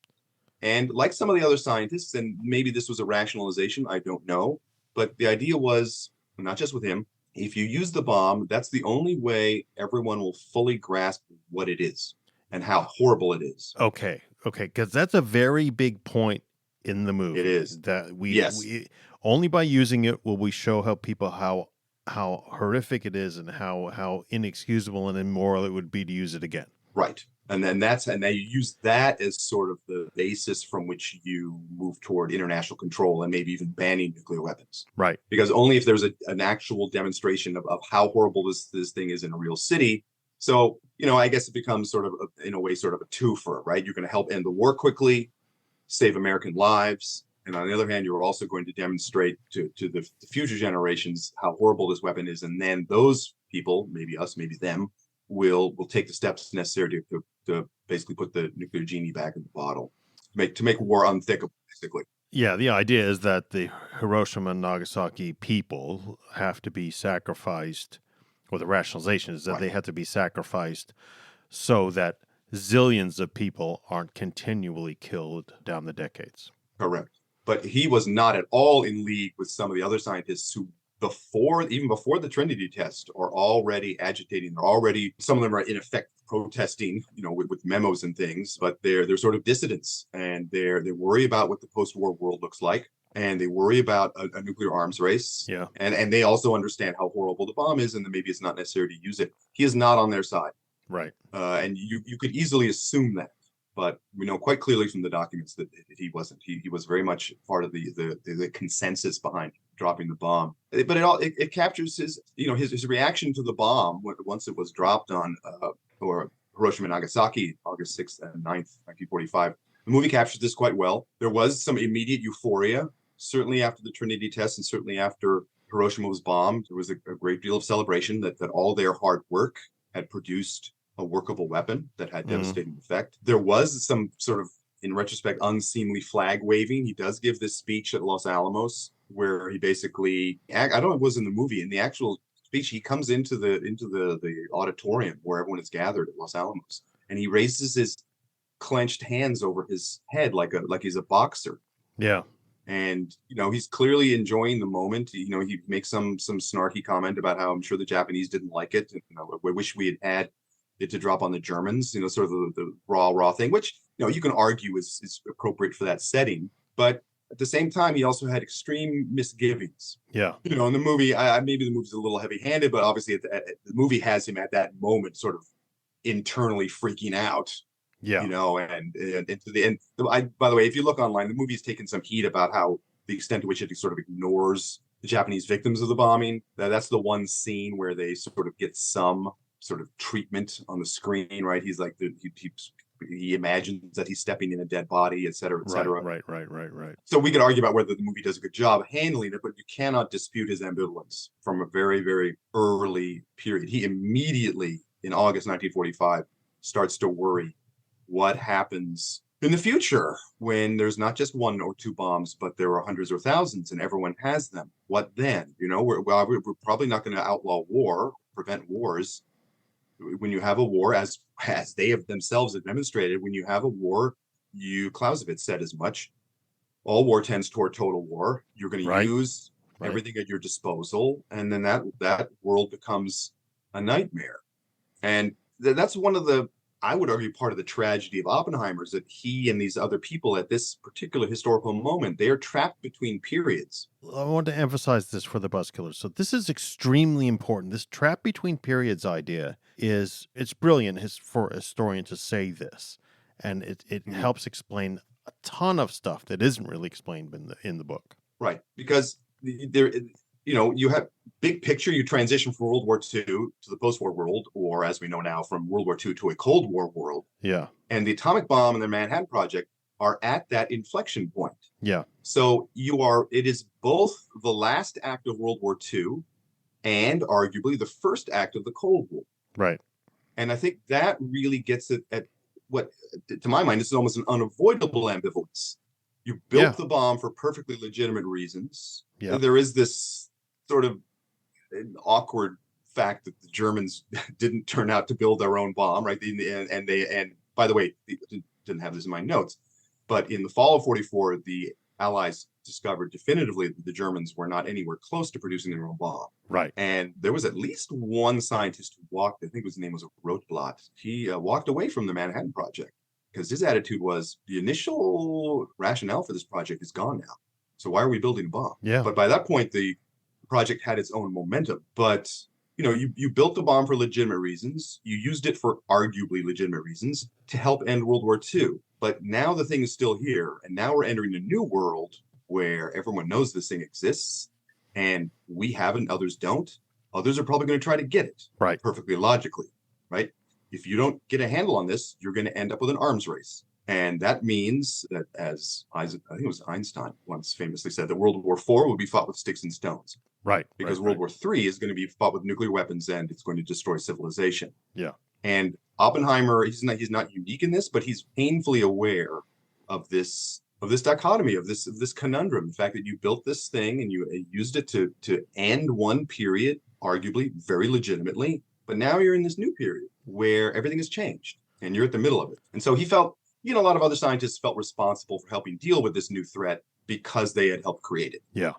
And like some of the other scientists, and maybe this was a rationalization, I don't know, but the idea was, not just with him, if you use the bomb, that's the only way everyone will fully grasp what it is and how horrible it is. Okay. Okay, because that's a very big point in the movie. It is. That Yes. we only by using it will we show how people how horrific it is and how inexcusable and immoral it would be to use it again. Right. And then and they use that as sort of the basis from which you move toward international control and maybe even banning nuclear weapons. Right. Because only if there's an actual demonstration of how horrible this thing is in a real city. So, I guess it becomes sort of, in a way, sort of a twofer, right? You're going to help end the war quickly, save American lives. And on the other hand, you're also going to demonstrate to the future generations how horrible this weapon is. And then those people, maybe us, maybe them, will take the steps necessary to basically put the nuclear genie back in the bottle, to make war unthinkable, basically. Yeah, the idea is that the Hiroshima and Nagasaki people have to be sacrificed, or the rationalization is that they have to be sacrificed so that zillions of people aren't continually killed down the decades. Correct. But he was not at all in league with some of the other scientists who, even before the Trinity test, are already agitating. They're already, some of them are in effect protesting, with memos and things, but they're sort of dissidents, and they worry about what the post-war world looks like, and they worry about a nuclear arms race. Yeah. And they also understand how horrible the bomb is, and that maybe it's not necessary to use it. He is not on their side. Right. And you could easily assume that. But we know quite clearly from the documents that he wasn't. He was very much part of the consensus behind dropping the bomb. But it captures his reaction to the bomb once it was dropped on Hiroshima and Nagasaki, August 6th and 9th, 1945. The movie captures this quite well. There was some immediate euphoria, certainly after the Trinity test and certainly after Hiroshima was bombed. There was a great deal of celebration that all their hard work had produced a workable weapon that had devastating effect. There was some sort of, in retrospect, unseemly flag waving. He does give this speech at Los Alamos where he basically, I don't know if it was in the movie, in the actual speech, he comes into the auditorium where everyone is gathered at Los Alamos, and he raises his clenched hands over his head like he's a boxer. Yeah. And he's clearly enjoying the moment. He makes some snarky comment about how I'm sure the Japanese didn't like it. We wish we had it to drop on the Germans, sort of the raw thing, which you can argue is appropriate for that setting. But at the same time, he also had extreme misgivings. Yeah. In the movie, maybe the movie's a little heavy-handed, but obviously the movie has him at that moment sort of internally freaking out. Yeah. And to the end. By the way, if you look online, the movie's taken some heat about how the extent to which it sort of ignores the Japanese victims of the bombing. That's the one scene where they sort of get some sort of treatment on the screen, right? He's like he imagines that he's stepping in a dead body, et cetera, et cetera. Right. So we could argue about whether the movie does a good job handling it, but you cannot dispute his ambivalence from a very, very early period. He immediately, in August 1945, starts to worry what happens in the future when there's not just one or two bombs, but there are hundreds or thousands and everyone has them. What then? We're probably not going to outlaw war, prevent wars. When you have a war, as they have themselves have demonstrated, when you have a war, Clausewitz said as much, all war tends toward total war. You're going to use everything at your disposal, and then that world becomes a nightmare. And that's one of the, I would argue, part of the tragedy of Oppenheimer is that he and these other people at this particular historical moment, they are trapped between periods. I want to emphasize this for the Buskillers. So this is extremely important. This trap between periods idea it's brilliant for a historian to say this. And it helps explain a ton of stuff that isn't really explained in the book. Right. Because there, you have big picture, you transition from World War II to the post-war world, or as we know now, from World War II to a Cold War world. Yeah. And the atomic bomb and the Manhattan Project are at that inflection point. Yeah. So it is both the last act of World War II and arguably the first act of the Cold War. Right. And I think that really gets it at what, to my mind, is almost an unavoidable ambivalence. You built the bomb for perfectly legitimate reasons. Yeah. There is this sort of awkward fact that the Germans didn't turn out to build their own bomb, right? And by the way, didn't have this in my notes, but in the fall of 44, the Allies discovered definitively that the Germans were not anywhere close to producing their own bomb. Right. And there was at least one scientist who walked, I think his name was Rotblat. He walked away from the Manhattan Project. because his attitude was the initial rationale for this project is gone now. So why are we building a bomb? Yeah. But by that point, the project had its own momentum. But you built the bomb for legitimate reasons. You used it for arguably legitimate reasons to help end World War II. But now the thing is still here, and now we're entering a new world where everyone knows this thing exists, and we haven't, others don't. Others are probably going to try to get it, Right. perfectly logically, right? If you don't get a handle on this, you're going to end up with an arms race. And that means that, as I think it was Einstein once famously said, that World War IV will be fought with sticks and stones. Right. Because World War III is going to be fought with nuclear weapons, and it's going to destroy civilization. Yeah. And Oppenheimer, he's not unique in this, but he's painfully aware of this dichotomy, of this conundrum, the fact that you built this thing and you used it to end one period, arguably very legitimately, but now you're in this new period where everything has changed and you're at the middle of it. And so he felt, a lot of other scientists felt responsible for helping deal with this new threat because they had helped create it. Yeah.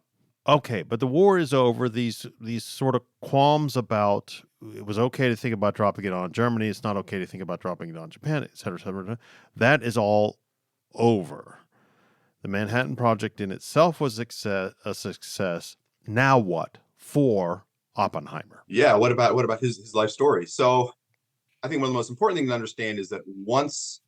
Okay, but the war is over. These sort of qualms about it was okay to think about dropping it on Germany, it's not okay to think about dropping it on Japan, et cetera, et cetera. That is all over. The Manhattan Project in itself was a success. Now what for Oppenheimer? Yeah, what about his life story? So I think one of the most important things to understand is that once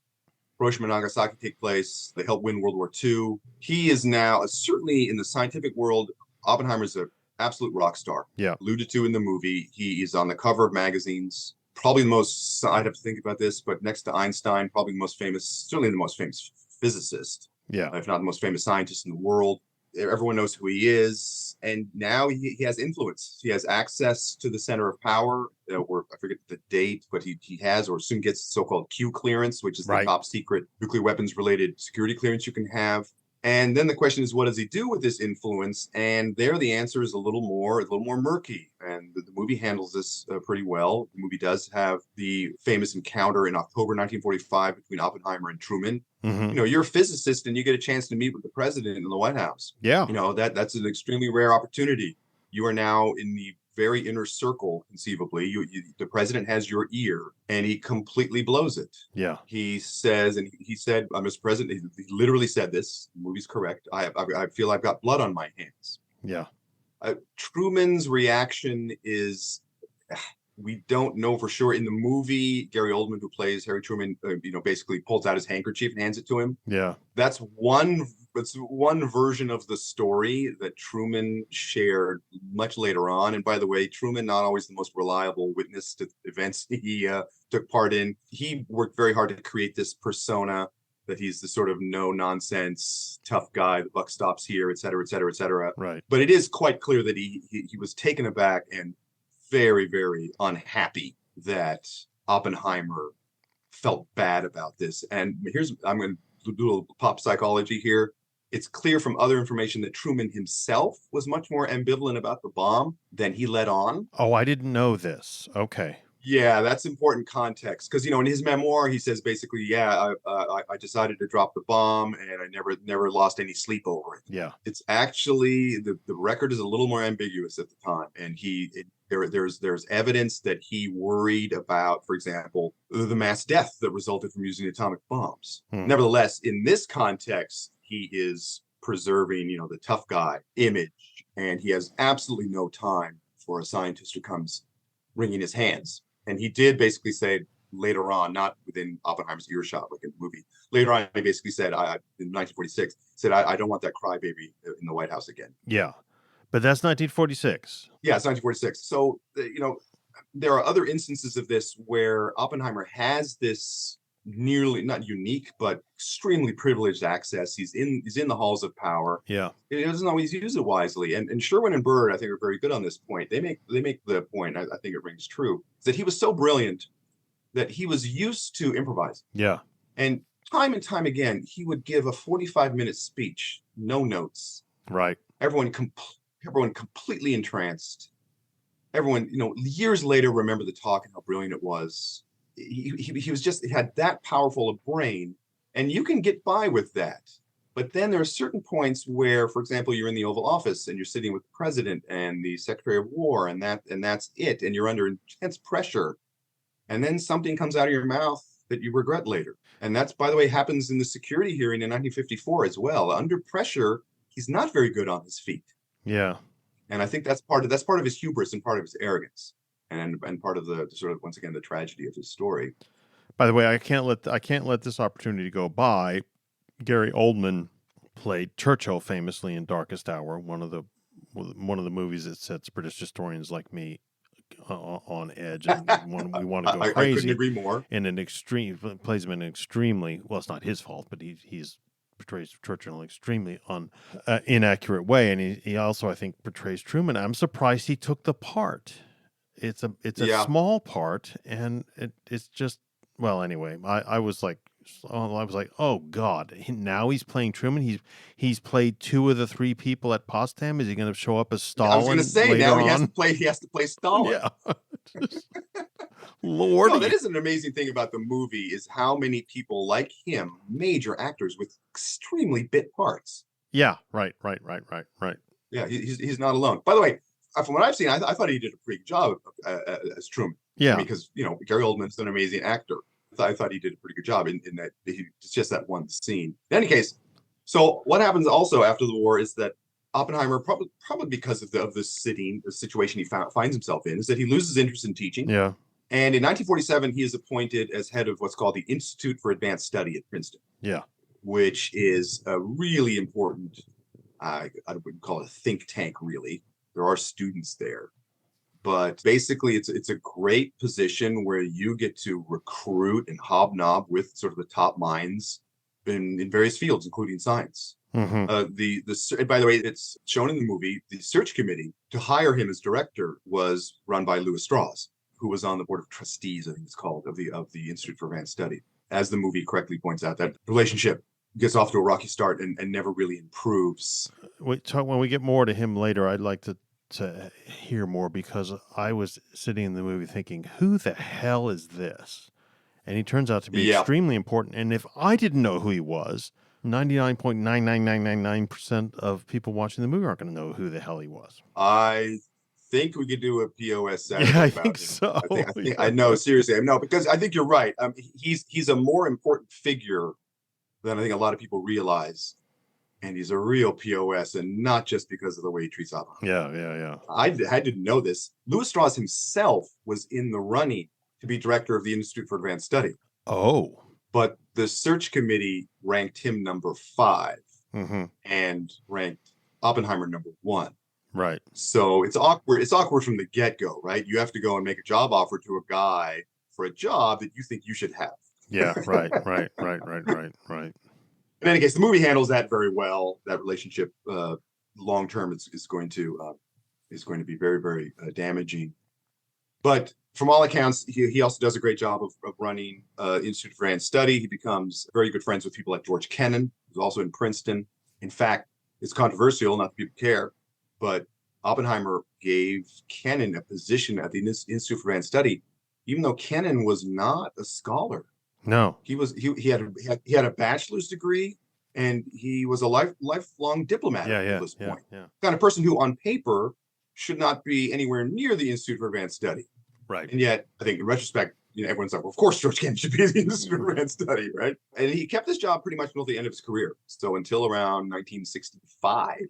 Hiroshima and Nagasaki take place, they help win World War II. He is now, certainly in the scientific world, Oppenheimer is an absolute rock star. Yeah. Alluded to in the movie. He is on the cover of magazines. Probably the most, I'd have to think about this, but next to Einstein, probably the most famous, certainly the most famous physicist. Yeah. If not the most famous scientist in the world. Everyone knows who he is. And now he has influence. He has access to the center of power. Or I forget the date, but he has or soon gets so-called Q clearance, which is the top secret nuclear weapons related security clearance you can have. And then the question is, what does he do with this influence? And there the answer is a little more murky. And the movie handles this pretty well. The movie does have the famous encounter in October 1945 between Oppenheimer and Truman. Mm-hmm. You're a physicist and you get a chance to meet with the president in the White House. Yeah. That's an extremely rare opportunity. You are now in the very inner circle, conceivably. The president has your ear, and he completely blows it. Yeah. He says, Mr. President, he literally said this, the movie's correct, I feel I've got blood on my hands. Yeah. Truman's reaction is, we don't know for sure. In the movie, Gary Oldman, who plays Harry Truman, basically pulls out his handkerchief and hands it to him. Yeah. That's one version of the story that Truman shared much later on. And by the way, Truman, not always the most reliable witness to events he took part in. He worked very hard to create this persona that he's the sort of no-nonsense, tough guy, the buck stops here, et cetera, et cetera, et cetera. Right. But it is quite clear that he was taken aback and very, very unhappy that Oppenheimer felt bad about this. And I'm going to do a little pop psychology here. It's clear from other information that Truman himself was much more ambivalent about the bomb than he let on. Oh, I didn't know this. Okay. Yeah, that's important context because, in his memoir, he says basically, I decided to drop the bomb and I never lost any sleep over it. Yeah. It's actually, the record is a little more ambiguous at the time. And there's evidence that he worried about, for example, the mass death that resulted from using atomic bombs. Nevertheless, in this context, he is preserving, the tough guy image, and he has absolutely no time for a scientist who comes wringing his hands. And he did basically say later on, not within Oppenheimer's earshot, like in the movie, later on, he basically said, in 1946, I don't want that crybaby in the White House again. Yeah. But that's 1946. Yeah, it's 1946. So, there are other instances of this where Oppenheimer has this nearly, not unique, but extremely privileged access. He's in the halls of power. Yeah. He doesn't always use it wisely. And Sherwin and Bird, I think, are very good on this point. They make the point, I think it rings true, that he was so brilliant that he was used to improvising. Yeah. And time again, he would give a 45-minute speech, no notes. Right. Everyone completely entranced. Everyone, years later, remember the talk and how brilliant it was. He had that powerful a brain, and you can get by with that. But then there are certain points where, for example, you're in the Oval Office and you're sitting with the president and the Secretary of War, and that's it, and you're under intense pressure. And then something comes out of your mouth that you regret later. And that's, by the way, happens in the security hearing in 1954 as well. Under pressure, he's not very good on his feet. Yeah. And I think that's part of his hubris and part of his arrogance, and part of the sort of, once again, the tragedy of his story. By the way, I can't let this opportunity go by. Gary Oldman played Churchill famously in Darkest Hour, one of the movies that sets British historians like me on edge, and when we want to go crazy. I couldn't agree more. In an extreme, plays him in an extremely, well, it's not his fault, but he's portrays Churchill in an extremely inaccurate way, and he also, I think, portrays Truman. I'm surprised he took the part. It's a small part, and it's just, well, anyway, I was like, oh God! Now he's playing Truman. He's played 2 of the 3 people at Potsdam. Is he going to show up as Stalin? I was going to say now he on? has to play Stalin. Yeah. Lord, no, that is an amazing thing about the movie, is how many people like him, major actors with extremely bit parts. Yeah, right. Yeah, he's not alone. By the way, from what I've seen, I thought he did a pretty good job as Truman. Yeah, because Gary Oldman's an amazing actor. I thought he did a pretty good job in that. It's just that one scene. In any case, so what happens also after the war is that Oppenheimer, probably because of the situation he finds himself in, is that he loses interest in teaching. Yeah. And in 1947, he is appointed as head of what's called the Institute for Advanced Study at Princeton. Yeah. Which is a really important, I wouldn't call it a think tank, really. There are students there. But basically, it's a great position where you get to recruit and hobnob with sort of the top minds in various fields, including science. Mm-hmm. By the way, it's shown in the movie, the search committee to hire him as director was run by Louis Strauss, who was on the board of trustees, I think it's called, of the Institute for Advanced Study. As the movie correctly points out, that relationship gets off to a rocky start and never really improves. When we get more to him later, I'd like to hear more, because I was sitting in the movie thinking, who the hell is this? And he turns out to be extremely important. And if I didn't know who he was, 99.99999% of people watching the movie aren't going to know who the hell he was. I think we could do a POS Saturday. Yeah, I think so. I know, seriously. No, because I think you're right. He's a more important figure than I think a lot of people realize. And he's a real POS, and not just because of the way he treats Oppenheimer. Yeah. I didn't know this. Louis Strauss himself was in the running to be director of the Institute for Advanced Study. Oh. But the search committee ranked him number 5 and ranked Oppenheimer number 1. Right. So it's awkward. It's awkward from the get-go, right? You have to go and make a job offer to a guy for a job that you think you should have. Yeah, right. In any case, the movie handles that very well. That relationship, long term, is going to be very, very damaging. But from all accounts, he also does a great job of running Institute for Advanced Study. He becomes very good friends with people like George Kennan, who's also in Princeton. In fact, it's controversial, not that people care, but Oppenheimer gave Kennan a position at the Institute for Advanced Study, even though Kennan was not a scholar. No, he had a bachelor's degree, and he was a lifelong diplomat at this point. Yeah. Kind of person who, on paper, should not be anywhere near the Institute for Advanced Study. Right. And yet, I think in retrospect, everyone's like, well, of course George Kennan should be at the Institute for Advanced Study, right? And he kept this job pretty much until the end of his career. So until around 1965,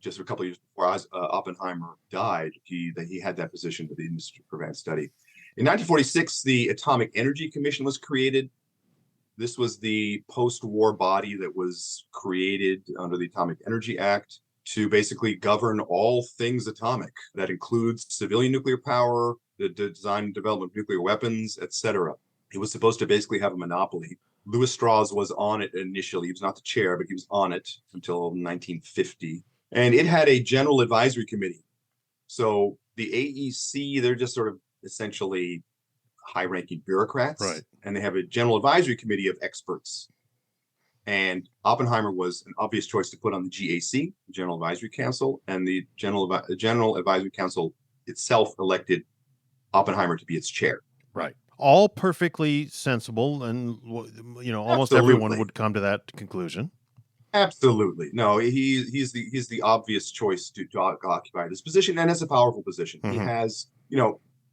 just a couple of years before Oppenheimer died, he had that position at the Institute for Advanced Study. In 1946, the Atomic Energy Commission was created. This was the post-war body that was created under the Atomic Energy Act to basically govern all things atomic. That includes civilian nuclear power, the design and development of nuclear weapons, etc. It was supposed to basically have a monopoly. Louis Strauss was on it initially. He was not the chair, but he was on it until 1950. And it had a general advisory committee. So the AEC, they're just sort of essentially high-ranking bureaucrats, right? And they have a general advisory committee of experts. And Oppenheimer was an obvious choice to put on the GAC, the General Advisory Council, and the General Advisory Council itself elected Oppenheimer to be its chair. Right. All perfectly sensible, and almost Absolutely. Everyone would come to that conclusion. Absolutely. No, he's the obvious choice to occupy this position, and it's a powerful position. He has,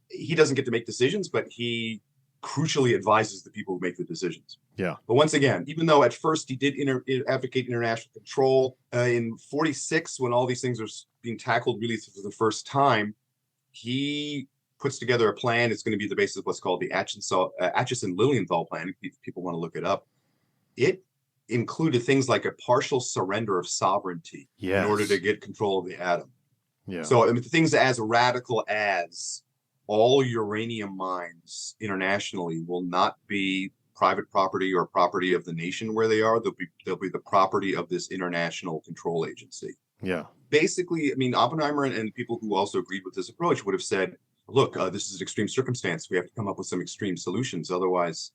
he doesn't get to make decisions, but he crucially advises the people who make the decisions. Yeah. But once again, even though at first he did advocate international control, in 46, when all these things are being tackled really for the first time, he puts together a plan. It's going to be the basis of what's called the Atchison-Lilienthal plan. If people want to look it up. It included things like a partial surrender of sovereignty in order to get control of the atom. Yeah. So I mean, things as radical as all uranium mines internationally will not be private property or property of the nation where they are. They'll be the property of this international control agency. Yeah. Basically, I mean, Oppenheimer and people who also agreed with this approach would have said, look, this is an extreme circumstance. We have to come up with some extreme solutions. Otherwise,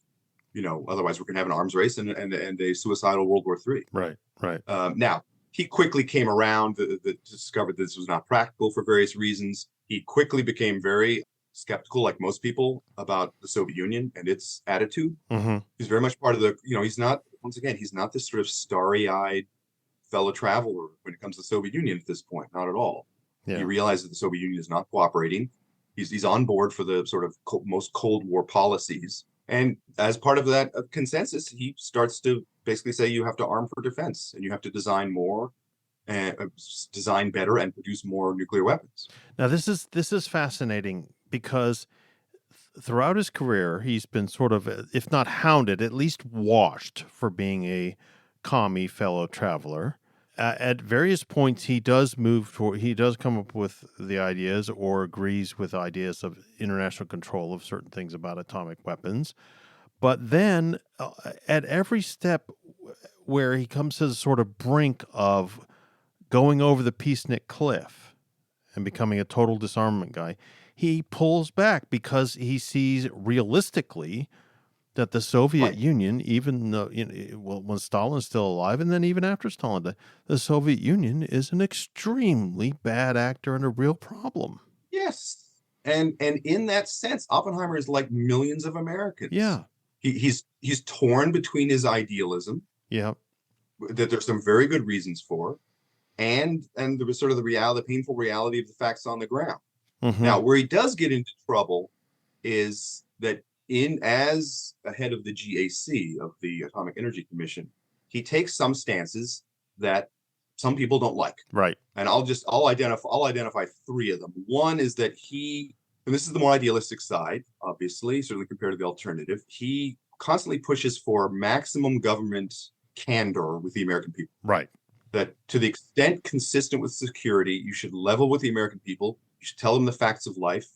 we're going to have an arms race and a suicidal World War III. Right. Now, he quickly came around, discovered that this was not practical for various reasons. He quickly became very skeptical, like most people, about the Soviet Union and its attitude. Mm-hmm. He's very much part of he's not this sort of starry-eyed fellow traveler when it comes to the Soviet Union at this point, not at all. Yeah. He realizes that the Soviet Union is not cooperating. He's on board for the sort of most Cold War policies. And as part of that consensus, he starts to basically say you have to arm for defense and you have to design more and design better and produce more nuclear weapons. Now, this is fascinating because throughout his career, he's been sort of, if not hounded, at least washed for being a commie fellow traveler. At various points, he does come up with the ideas or agrees with ideas of international control of certain things about atomic weapons. But then at every step where he comes to the sort of brink of going over the peacenik cliff and becoming a total disarmament guy, he pulls back because he sees realistically that the Soviet Union, even though, when Stalin's still alive, and then even after Stalin died, the Soviet Union is an extremely bad actor and a real problem. Yes. And in that sense, Oppenheimer is like millions of Americans. Yeah. He's torn between his idealism, that there's some very good reasons for, and there was sort of the painful reality of the facts on the ground. Mm-hmm. Now, where he does get into trouble is that as a head of the GAC, of the Atomic Energy Commission, he takes some stances that some people don't like. Right. And I'll identify three of them. One is that and this is the more idealistic side, obviously, certainly compared to the alternative, he constantly pushes for maximum government candor with the American people. Right. That to the extent consistent with security, you should level with the American people. You should tell them the facts of life.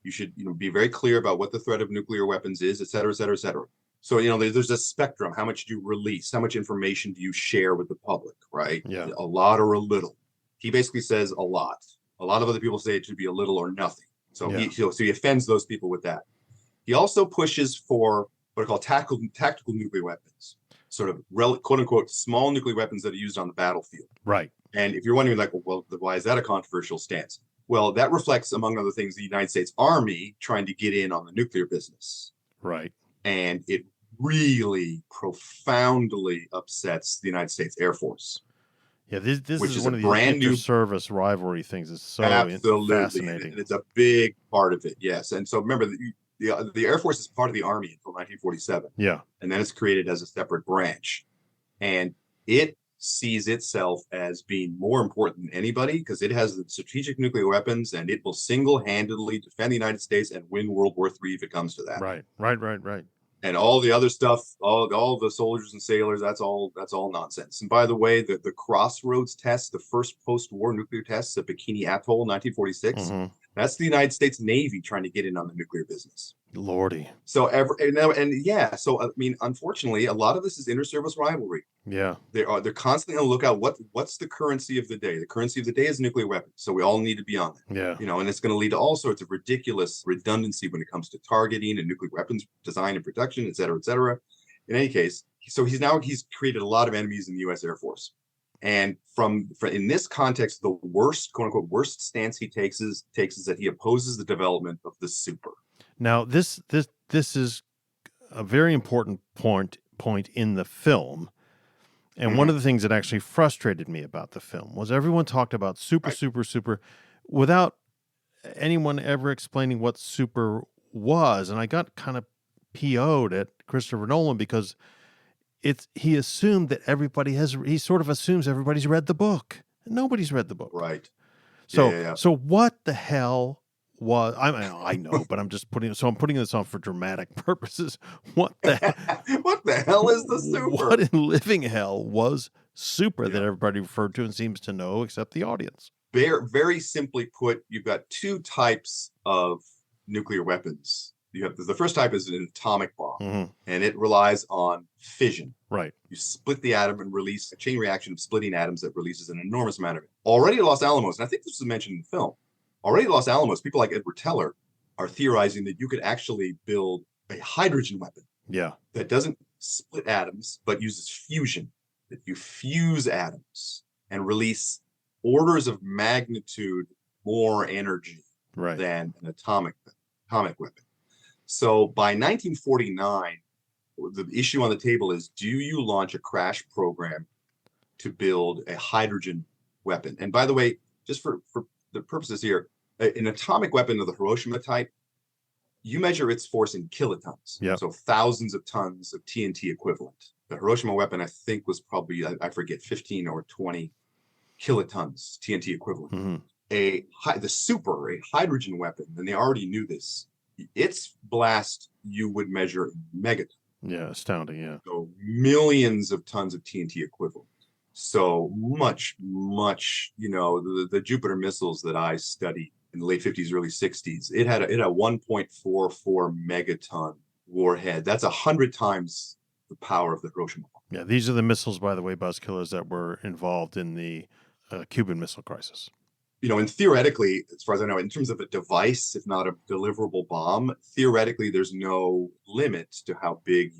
You should, be very clear about what the threat of nuclear weapons is, et cetera, et cetera, et cetera. So, there's a spectrum. How much do you release? How much information do you share with the public, right? Yeah. A lot or a little. He basically says a lot. A lot of other people say it should be a little or nothing. So he offends those people with that. He also pushes for what are called tactical nuclear weapons, sort of quote unquote small nuclear weapons that are used on the battlefield. Right. And if you're wondering, why is that a controversial stance? Well, that reflects, among other things, the United States Army trying to get in on the nuclear business. Right. And it really profoundly upsets the United States Air Force. Yeah, this is one of the brand new service rivalry things. It's so fascinating. And it's a big part of it, yes. And so remember, the Air Force is part of the Army until 1947. Yeah. And then it's created as a separate branch. And it sees itself as being more important than anybody because it has the strategic nuclear weapons and it will single-handedly defend the United States and win World War III if it comes to that. Right. And all the other stuff, all the soldiers and sailors, that's all nonsense. And by the way, the Crossroads test, the first post-war nuclear tests at Bikini Atoll, 1946, that's the United States Navy trying to get in on the nuclear business. Lordy. So unfortunately, a lot of this is inter-service rivalry. Yeah. They're constantly on the lookout. What's the currency of the day? The currency of the day is nuclear weapons. So we all need to be on it. Yeah. And it's going to lead to all sorts of ridiculous redundancy when it comes to targeting and nuclear weapons design and production, et cetera, et cetera. In any case, so he's created a lot of enemies in the U.S. Air Force. And in this context, the worst, quote unquote, worst stance he takes is that he opposes the development of the super. Now, this is a very important point in the film. And one of the things that actually frustrated me about the film was everyone talked about super without anyone ever explaining what super was. And I got kind of PO'd at Christopher Nolan because he assumed that he sort of assumes everybody's read the book. Nobody's read the book. Right. So, Yeah. so what the hell was, I know, but I'm putting this on for dramatic purposes. What the hell is the super? What in living hell was super that Yeah. everybody referred to and seems to know except the audience? Very simply put, you've got two types of nuclear weapons. You have the first type is an atomic bomb, and it relies on fission. Right. You split the atom and release a chain reaction of splitting atoms that releases an enormous amount of it. Already at Los Alamos, and I think this was mentioned in the film, already at Los Alamos, people like Edward Teller are theorizing that you could actually build a hydrogen weapon. Yeah. That doesn't split atoms, but uses fusion. That you fuse atoms and release orders of magnitude more energy than an atomic weapon. So by 1949, the issue on the table is, do you launch a crash program to build a hydrogen weapon? And by the way, just for the purposes here, an atomic weapon of the Hiroshima type, you measure its force in kilotons. Yep. So thousands of tons of TNT equivalent. The Hiroshima weapon, I think, was probably, I forget, 15 or 20 kilotons TNT equivalent. The super, a hydrogen weapon, and they already knew this, its blast you would measure in megatons. Yeah, astounding. Yeah. So millions of tons of TNT equivalent. So much, the Jupiter missiles that I studied in the late 50s, early 60s, it had a 1.44 megaton warhead. That's 100 times the power of the Hiroshima bomb. Yeah, these are the missiles, by the way, Buzzkillers, that were involved in the Cuban Missile Crisis. And theoretically, as far as I know, in terms of a device, if not a deliverable bomb, theoretically, there's no limit to how big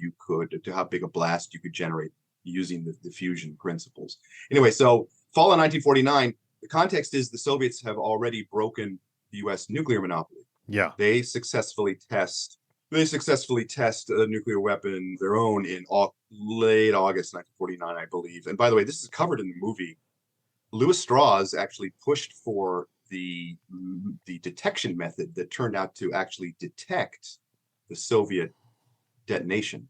a blast you could generate using the fusion principles. Anyway, so fall of 1949, the context is the Soviets have already broken the U.S. nuclear monopoly. Yeah. They successfully test a nuclear weapon, their own, in late August 1949, I believe. And by the way, this is covered in the movie. Lewis Strauss actually pushed for the detection method that turned out to actually detect the Soviet detonation.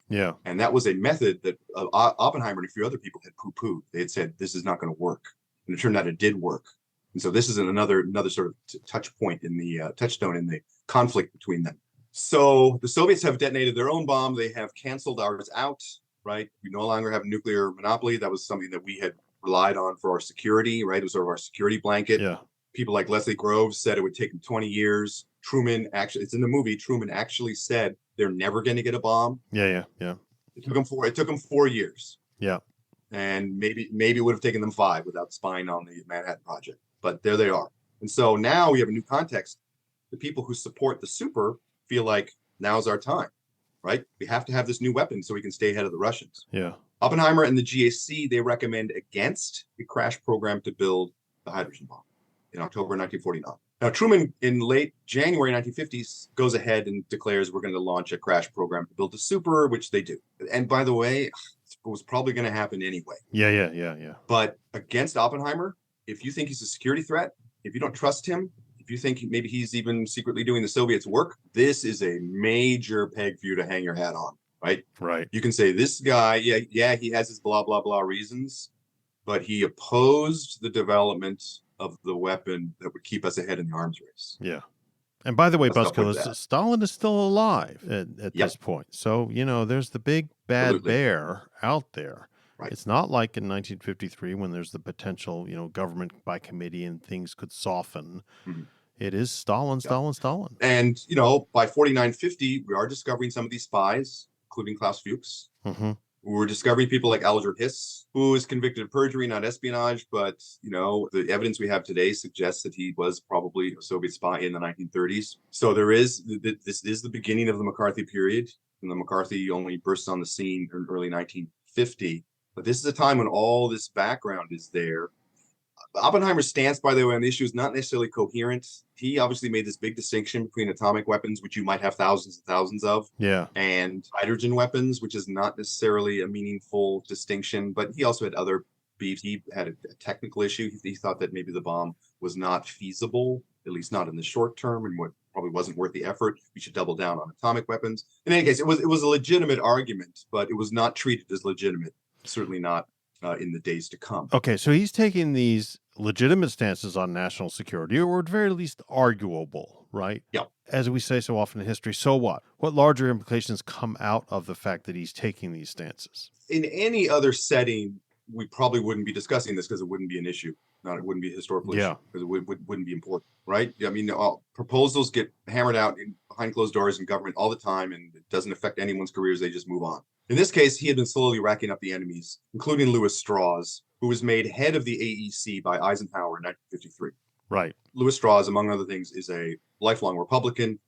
Yeah. And that was a method that Oppenheimer and a few other people had poo-pooed. They had said, this is not going to work. And it turned out it did work. And so this is another sort of touch point in the touchstone in the conflict between them. So the Soviets have detonated their own bomb. They have canceled ours out, right? We no longer have a nuclear monopoly. That was something that we had relied on for our security, right? It was sort of our security blanket. Yeah. People like Leslie Groves said it would take them 20 years. Truman it's in the movie, Truman actually said they're never going to get a bomb. Yeah. It took them 4 years. Yeah. And maybe it would have taken them 5 without spying on the Manhattan Project. But there they are. And so now we have a new context. The people who support the super feel like now's our time, right? We have to have this new weapon so we can stay ahead of the Russians. Yeah. Oppenheimer and the GAC, they recommend against a crash program to build the hydrogen bomb in October 1949. Now, Truman, in late January 1950s, goes ahead and declares we're going to launch a crash program to build the super, which they do. And by the way, it was probably going to happen anyway. Yeah. But against Oppenheimer, if you think he's a security threat, if you don't trust him, if you think maybe he's even secretly doing the Soviets' work, this is a major peg for you to hang your hat on. Right. You can say this guy, he has his blah, blah, blah reasons, but he opposed the development of the weapon that would keep us ahead in the arms race. Yeah. And by the way, Buzzkill, Stalin is still alive at this point. So, there's the big bad bear out there. Right. It's not like in 1953 when there's the potential, government by committee and things could soften. Mm-hmm. It is Stalin. And, by 49-50, we are discovering some of these spies, including Klaus Fuchs. Mm-hmm. We're discovering people like Alger Hiss, who is convicted of perjury, not espionage, but, the evidence we have today suggests that he was probably a Soviet spy in the 1930s. So this is the beginning of the McCarthy period, and the McCarthy only bursts on the scene in early 1950. But this is a time when all this background is there. Oppenheimer's stance, by the way, on the issue is not necessarily coherent. He obviously made this big distinction between atomic weapons, which you might have thousands and thousands of, and hydrogen weapons, which is not necessarily a meaningful distinction. But he also had other beefs. He had a technical issue. He thought that maybe the bomb was not feasible, at least not in the short term, and probably wasn't worth the effort. We should double down on atomic weapons. In any case, it was a legitimate argument, but it was not treated as legitimate. Certainly not in the days to come. Okay, so he's taking these legitimate stances on national security, or at very least arguable, right? Yeah. As we say so often in history, so what? What larger implications come out of the fact that he's taking these stances? In any other setting, we probably wouldn't be discussing this because it wouldn't be an issue. It wouldn't be a historical issue because it wouldn't be important, right? I mean, proposals get hammered out behind closed doors in government all the time, and it doesn't affect anyone's careers. They just move on. In this case, he had been slowly racking up the enemies, including Louis Strauss, who was made head of the AEC by Eisenhower in 1953. Right. Louis Strauss, among other things, is a lifelong Republican.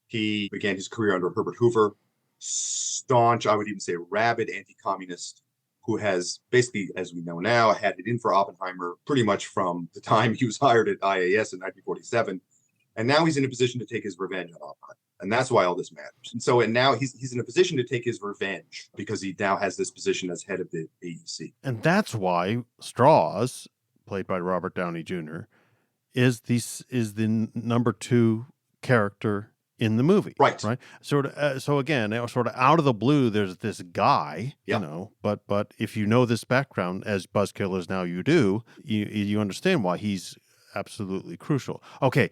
He began his career under Herbert Hoover, staunch, I would even say rabid anti-communist, who has basically, as we know now, had it in for Oppenheimer pretty much from the time he was hired at IAS in 1947. And now he's in a position to take his revenge on Oppenheimer. And that's why all this matters. And now he's in a position to take his revenge because he now has this position as head of the AEC. And that's why Strauss, played by Robert Downey Jr., is the number 2 character in the movie. Right. So again, sort of out of the blue, there's this guy, but if you know this background, as buzzkillers now you do, you understand why he's absolutely crucial. Okay,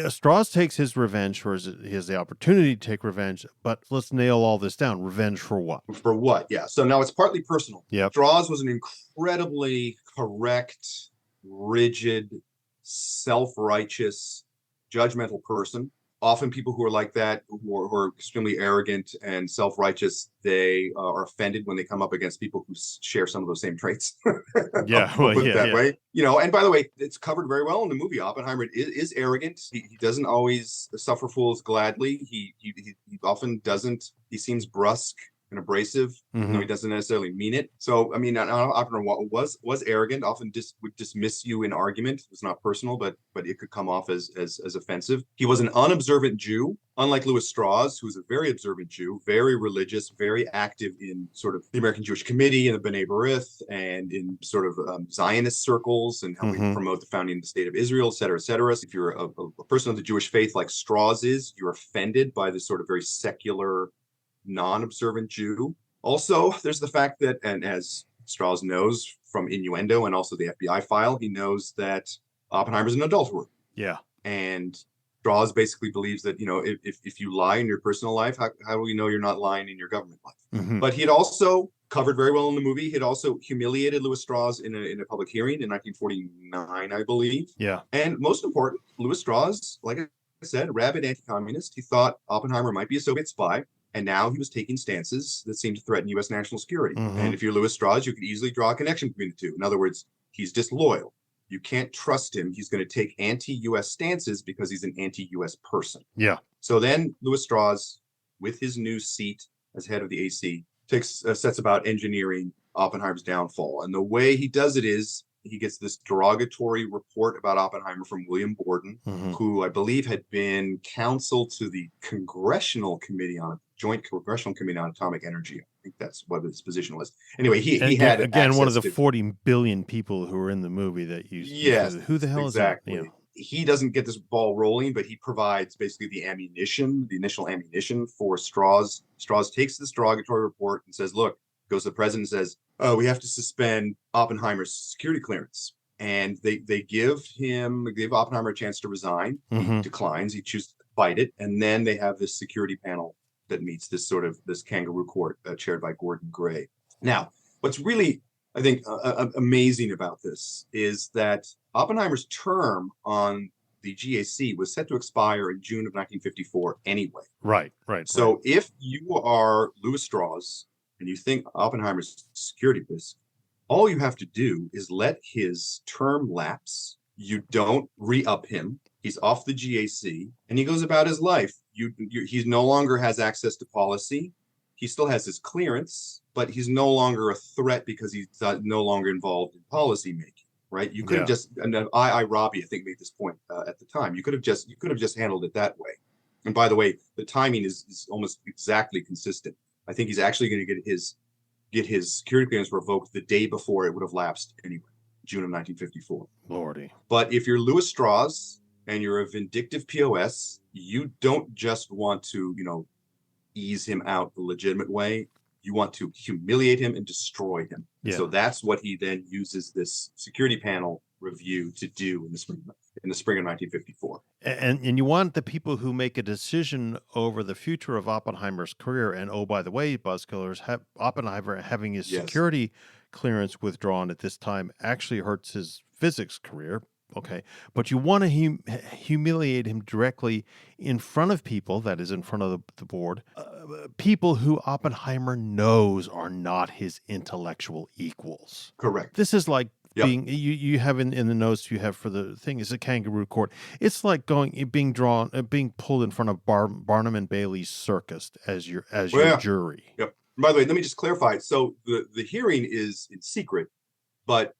Strauss takes his revenge, or he has the opportunity to take revenge, but let's nail all this down. Revenge for what? For what? Yeah. So now it's partly personal. Yep. Strauss was an incredibly correct, rigid, self-righteous, judgmental person. Often people who are like that, who are extremely arrogant and self-righteous, they are offended when they come up against people who share some of those same traits. Yeah, put it that way. And by the way, it's covered very well in the movie. Oppenheimer is arrogant. He doesn't always suffer fools gladly. He often doesn't. He seems brusque and abrasive. Mm-hmm. He doesn't necessarily mean it. So, I mean, Oppenheimer was arrogant, often would dismiss you in argument. It was not personal, but it could come off as offensive. He was an unobservant Jew, unlike Louis Strauss, who was a very observant Jew, very religious, very active in sort of the American Jewish Committee and the B'nai B'rith and in sort of Zionist circles and helping promote the founding of the State of Israel, et cetera, et cetera. So if you're a person of the Jewish faith like Strauss is, you're offended by this sort of very secular, non-observant Jew. Also, there's the fact that, and as Strauss knows from innuendo and also the FBI file, he knows that Oppenheimer's an adulterer. Yeah. And Strauss basically believes that, if you lie in your personal life, how do we know you're not lying in your government life? Mm-hmm. But he had also covered very well in the movie. He had also humiliated Louis Strauss in a public hearing in 1949, I believe. Yeah. And most important, Louis Strauss, like I said, rabid anti-communist. He thought Oppenheimer might be a Soviet spy. And now he was taking stances that seemed to threaten U.S. national security. Mm-hmm. And if you're Louis Strauss, you could easily draw a connection between the two. In other words, he's disloyal. You can't trust him. He's going to take anti-U.S. stances because he's an anti-U.S. person. Yeah. So then Louis Strauss, with his new seat as head of the AC, sets about engineering Oppenheimer's downfall. And the way he does it is he gets this derogatory report about Oppenheimer from William Borden, who I believe had been counsel to the Joint Congressional Committee on Atomic Energy. I think that's what his position was. Anyway, he had again one of the 40 billion people who are in the movie that you who the hell exactly. is that? Yeah. He doesn't get this ball rolling, but he provides basically the initial ammunition for Strauss. Strauss takes this derogatory report and says, look, goes to the president and says, we have to suspend Oppenheimer's security clearance. And they give Oppenheimer a chance to resign. He declines. He chooses to fight it. And then they have this security panel that meets this kangaroo court chaired by Gordon Gray. Now, what's really, I think, amazing about this is that Oppenheimer's term on the GAC was set to expire in June of 1954 anyway. Right. So if you are Louis Strauss and you think Oppenheimer's security risk, all you have to do is let his term lapse. You don't re-up him. He's off the GAC and he goes about his life. He no longer has access to policy. He still has his clearance, but he's no longer a threat because he's no longer involved in policy making. Right? You could have just, and Robbie, I think, made this point at the time. You could have just handled it that way. And by the way, the timing is almost exactly consistent. I think he's actually going to get his security clearance revoked the day before it would have lapsed anyway, June of 1954. Lordy. But if you're Louis Strauss and you're a vindictive POS, you don't just want to, ease him out the legitimate way. You want to humiliate him and destroy him. And Yeah. so that's what he then uses this security panel review to do in the spring of 1954. And you want the people who make a decision over the future of Oppenheimer's career, and oh, by the way, Buzzkillers, Oppenheimer having his Yes. security clearance withdrawn at this time actually hurts his physics career. Okay, but you want to humiliate him directly in front of people, that is, in front of the board, people who Oppenheimer knows are not his intellectual equals. Correct. This is like Yep. being you have in the notes you have for the thing is a kangaroo court. It's like being pulled in front of Barnum and Bailey's circus as your jury. Yep. By the way, let me just clarify. So the hearing is in secret, but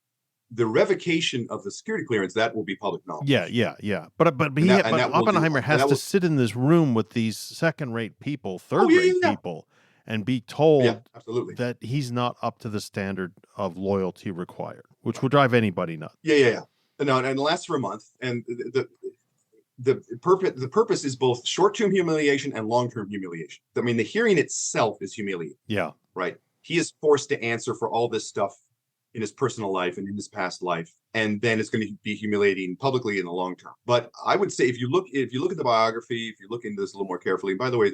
the revocation of the security clearance, that will be public knowledge. Yeah. But Oppenheimer has to sit in this room with these second-rate people, third-rate people, and be told that he's not up to the standard of loyalty required, which will drive anybody nuts. Yeah. No, and it lasts for a month, and the purpose is both short-term humiliation and long-term humiliation. I mean, the hearing itself is humiliating. Yeah. Right. He is forced to answer for all this stuff in his personal life and in his past life, and then it's going to be humiliating publicly in the long term. But I would say if you look at the biography, if you look into this a little more carefully, and by the way,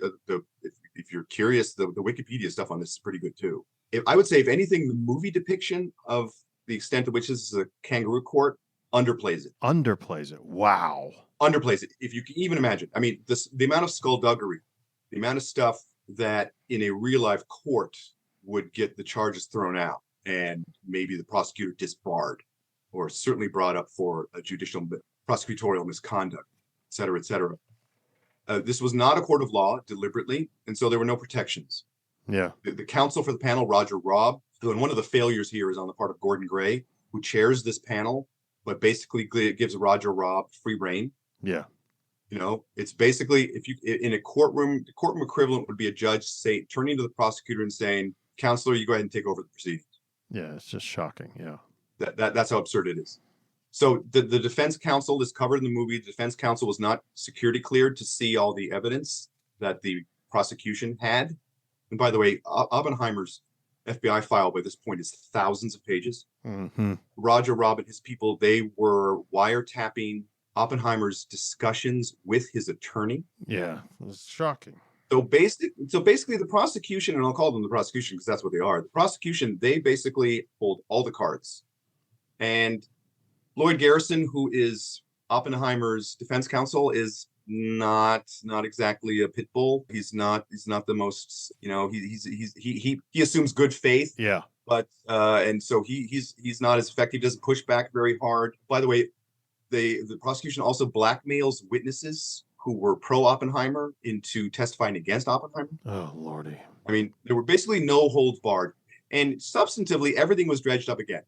if you're curious, the Wikipedia stuff on this is pretty good too. I would say, if anything, the movie depiction of the extent to which this is a kangaroo court underplays it. Wow. Underplays it. If you can even imagine. I mean, the amount of skullduggery, the amount of stuff that in a real life court would get the charges thrown out, and maybe the prosecutor disbarred, or certainly brought up for a judicial prosecutorial misconduct, et cetera, et cetera. This was not a court of law deliberately, and so there were no protections. Yeah. The counsel for the panel, Roger Robb, and one of the failures here is on the part of Gordon Gray, who chairs this panel, but basically gives Roger Robb free rein. Yeah. It's basically, if you in a courtroom, the courtroom equivalent would be a judge turning to the prosecutor and saying, "Counselor, you go ahead and take over the proceedings." Yeah, it's just shocking. Yeah. That's how absurd it is. So the defense counsel is covered in the movie. The defense counsel was not security cleared to see all the evidence that the prosecution had. And by the way, Oppenheimer's FBI file by this point is thousands of pages. Mm-hmm. Roger Robb and his people, they were wiretapping Oppenheimer's discussions with his attorney. Yeah, it's shocking. So basically the prosecution, and I'll call them the prosecution because that's what they are. The prosecution, they basically hold all the cards. And Lloyd Garrison, who is Oppenheimer's defense counsel, is not exactly a pit bull. He's not the most, he assumes good faith. Yeah. But and so he's not as effective. He doesn't push back very hard. By the way, the prosecution also blackmails witnesses who were pro-Oppenheimer into testifying against Oppenheimer. Oh, Lordy. I mean, there were basically no holds barred. And substantively, everything was dredged up again.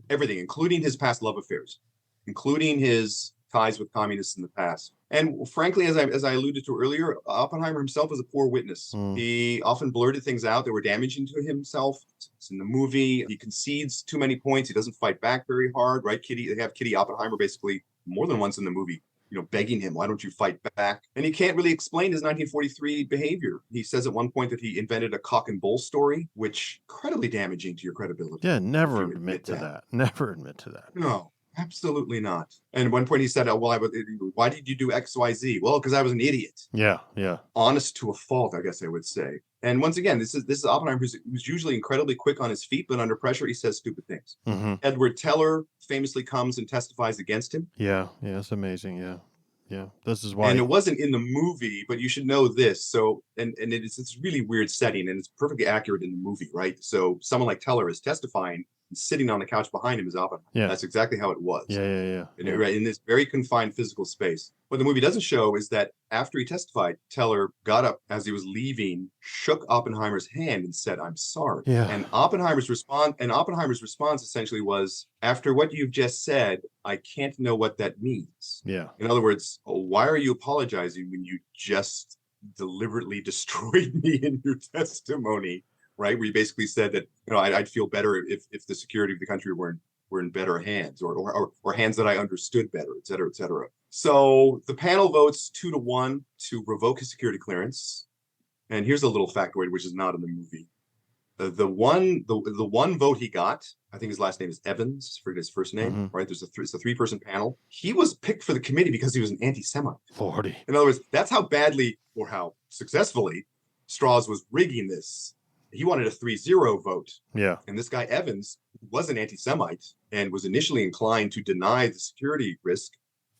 Everything, including his past love affairs, including his ties with communists in the past. And frankly, as I alluded to earlier, Oppenheimer himself was a poor witness. He often blurted things out that were damaging to himself. It's in the movie. He concedes too many points. He doesn't fight back very hard, right? They have Kitty Oppenheimer basically more than once in the movie, begging him, why don't you fight back? And he can't really explain his 1943 behavior. He says at one point that he invented a cock and bull story, which incredibly damaging to your credibility. Yeah, never admit to that. Never admit to that. No, absolutely not. And at one point he said, why did you do X, Y, Z? Well, because I was an idiot. Yeah. Honest to a fault, I guess I would say. And once again, this is Oppenheimer, who's usually incredibly quick on his feet, but under pressure, he says stupid things. Mm-hmm. Edward Teller famously comes and testifies against him. Yeah, it's amazing. Yeah. This is why. And it wasn't in the movie, but you should know this. So, and it's a really weird setting, and it's perfectly accurate in the movie, right? So someone like Teller is testifying, and sitting on the couch behind him is Oppenheimer. Yeah. That's exactly how it was. Yeah. In this very confined physical space. What the movie doesn't show is that after he testified, Teller got up as he was leaving, shook Oppenheimer's hand and said, "I'm sorry." Yeah. And Oppenheimer's response essentially was, "After what you've just said, I can't know what that means." Yeah. In other words, why are you apologizing when you just deliberately destroyed me in your testimony? Right? Where you basically said that, I'd feel better if the security of the country weren't were in better hands, or hands that I understood better, et cetera, et cetera. So the panel votes 2-1 to revoke his security clearance. And here's a little factoid, which is not in the movie. The one vote he got, I think his last name is Evans, forget his first name, right? It's a 3-person panel. He was picked for the committee because he was an anti-Semite. 40. In other words, that's how badly or how successfully Strauss was rigging this. He wanted a 3-0 vote. Yeah. And this guy Evans was an anti-Semite and was initially inclined to deny the security risk.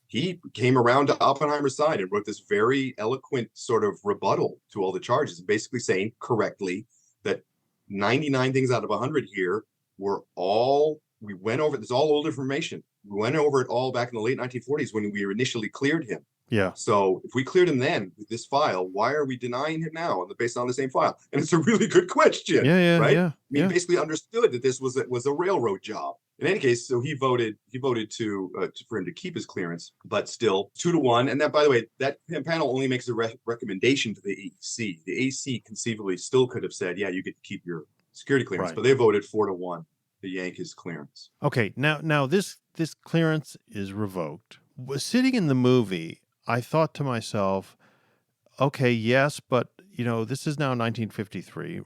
He came around to Oppenheimer's side and wrote this very eloquent sort of rebuttal to all the charges, basically saying correctly that 99 things out of 100 here were all, we went over, this is all old information. We went over it all back in the late 1940s when we initially cleared him. Yeah. So if we cleared him then with this file, why are we denying him now based on the same file? And it's a really good question, right? I mean, basically understood that this was a railroad job. In any case, so he voted for him to keep his clearance, but still 2-1. And that, by the way, that panel only makes a recommendation to the AEC. The AEC conceivably still could have said, yeah, you get to keep your security clearance, but they voted 4-1 to yank his clearance. Okay, now this clearance is revoked. Sitting in the movie, I thought to myself, okay, yes, but this is now 1953.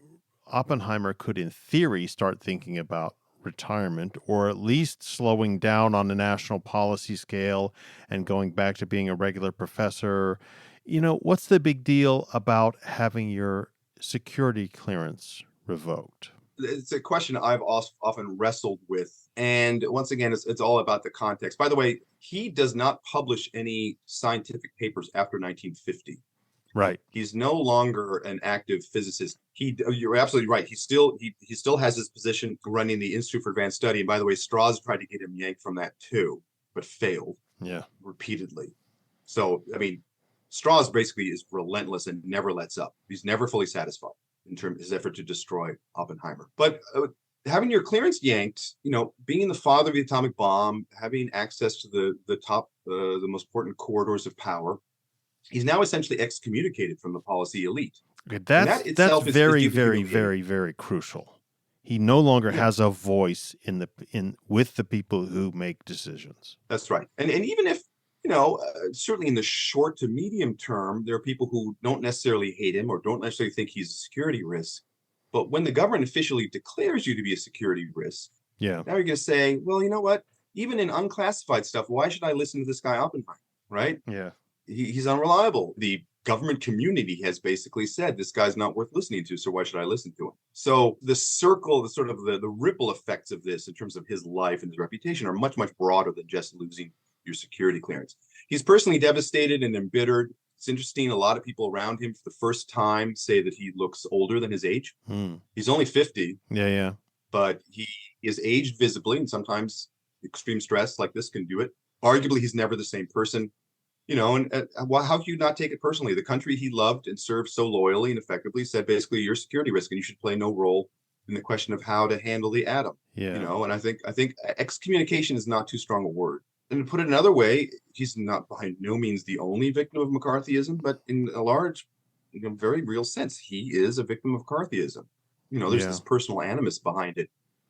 Oppenheimer could, in theory, start thinking about retirement, or at least slowing down on a national policy scale and going back to being a regular professor. What's the big deal about having your security clearance revoked? It's a question I've often wrestled with. And once again, it's all about the context. By the way, he does not publish any scientific papers after 1950. Right. He's no longer an active physicist. You're absolutely right. He still has his position running the Institute for Advanced Study. And by the way, Strauss tried to get him yanked from that too, but failed. Yeah. Repeatedly. So, I mean, Strauss basically is relentless and never lets up. He's never fully satisfied in terms of his effort to destroy Oppenheimer. But having your clearance yanked, being the father of the atomic bomb, having access to the top, the most important corridors of power, he's now essentially excommunicated from the policy elite. Okay, that's very, very, very, very crucial. He no longer has a voice with the people who make decisions. That's right. And even if, certainly in the short to medium term, there are people who don't necessarily hate him or don't necessarily think he's a security risk. But when the government officially declares you to be a security risk, now you're going to say, well, you know what? Even in unclassified stuff, why should I listen to this guy Oppenheimer, right? Yeah. He's unreliable. The government community has basically said this guy's not worth listening to, so why should I listen to him? So the circle, the ripple effects of this in terms of his life and his reputation are much, much broader than just losing your security clearance. He's personally devastated and embittered. It's interesting. A lot of people around him for the first time say that he looks older than his age. He's only 50. Yeah. But he is aged visibly, and sometimes extreme stress like this can do it. Arguably, he's never the same person. And how can you not take it personally? The country he loved and served so loyally and effectively said basically you're a security risk and you should play no role in the question of how to handle the atom. Yeah. And I think excommunication is not too strong a word. And to put it another way, he's not by no means the only victim of McCarthyism, but in a large, very real sense, he is a victim of McCarthyism. There's this personal animus behind it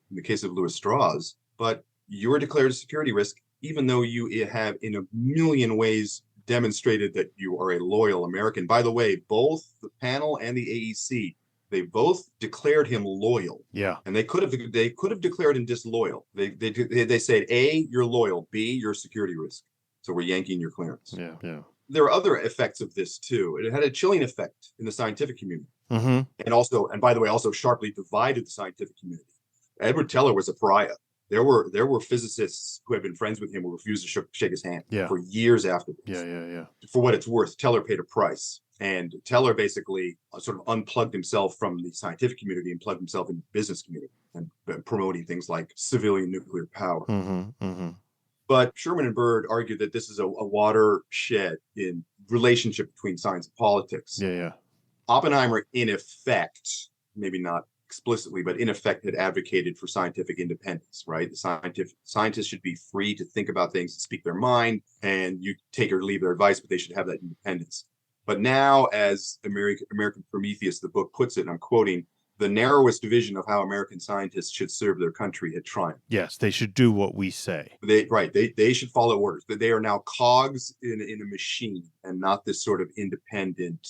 in the case of Louis Strauss, but you're declared a security risk, even though you have in a million ways demonstrated that you are a loyal American. By the way, both the panel and the AEC, they both declared him loyal. Yeah. And they could have declared him disloyal. They said, A, you're loyal, B, you're a security risk. So we're yanking your clearance. Yeah. There are other effects of this too. It had a chilling effect in the scientific community. And by the way, also sharply divided the scientific community. Edward Teller was a pariah. There were physicists who had been friends with him who refused to shake his hand for years afterwards. Yeah. For what it's worth, Teller paid a price. And Teller basically sort of unplugged himself from the scientific community and plugged himself into the business community and promoting things like civilian nuclear power. But Sherman and Byrd argued that this is a watershed in relationship between science and politics. Yeah. Oppenheimer, in effect, maybe not explicitly, but in effect had advocated for scientific independence, right? The scientists should be free to think about things and speak their mind, and you take or leave their advice, but they should have that independence. But now, as American Prometheus, the book puts it, and I'm quoting, the narrowest division of how American scientists should serve their country had triumphed. Yes, they should do what we say. They should follow orders. That they are now cogs in a machine and not this sort of independent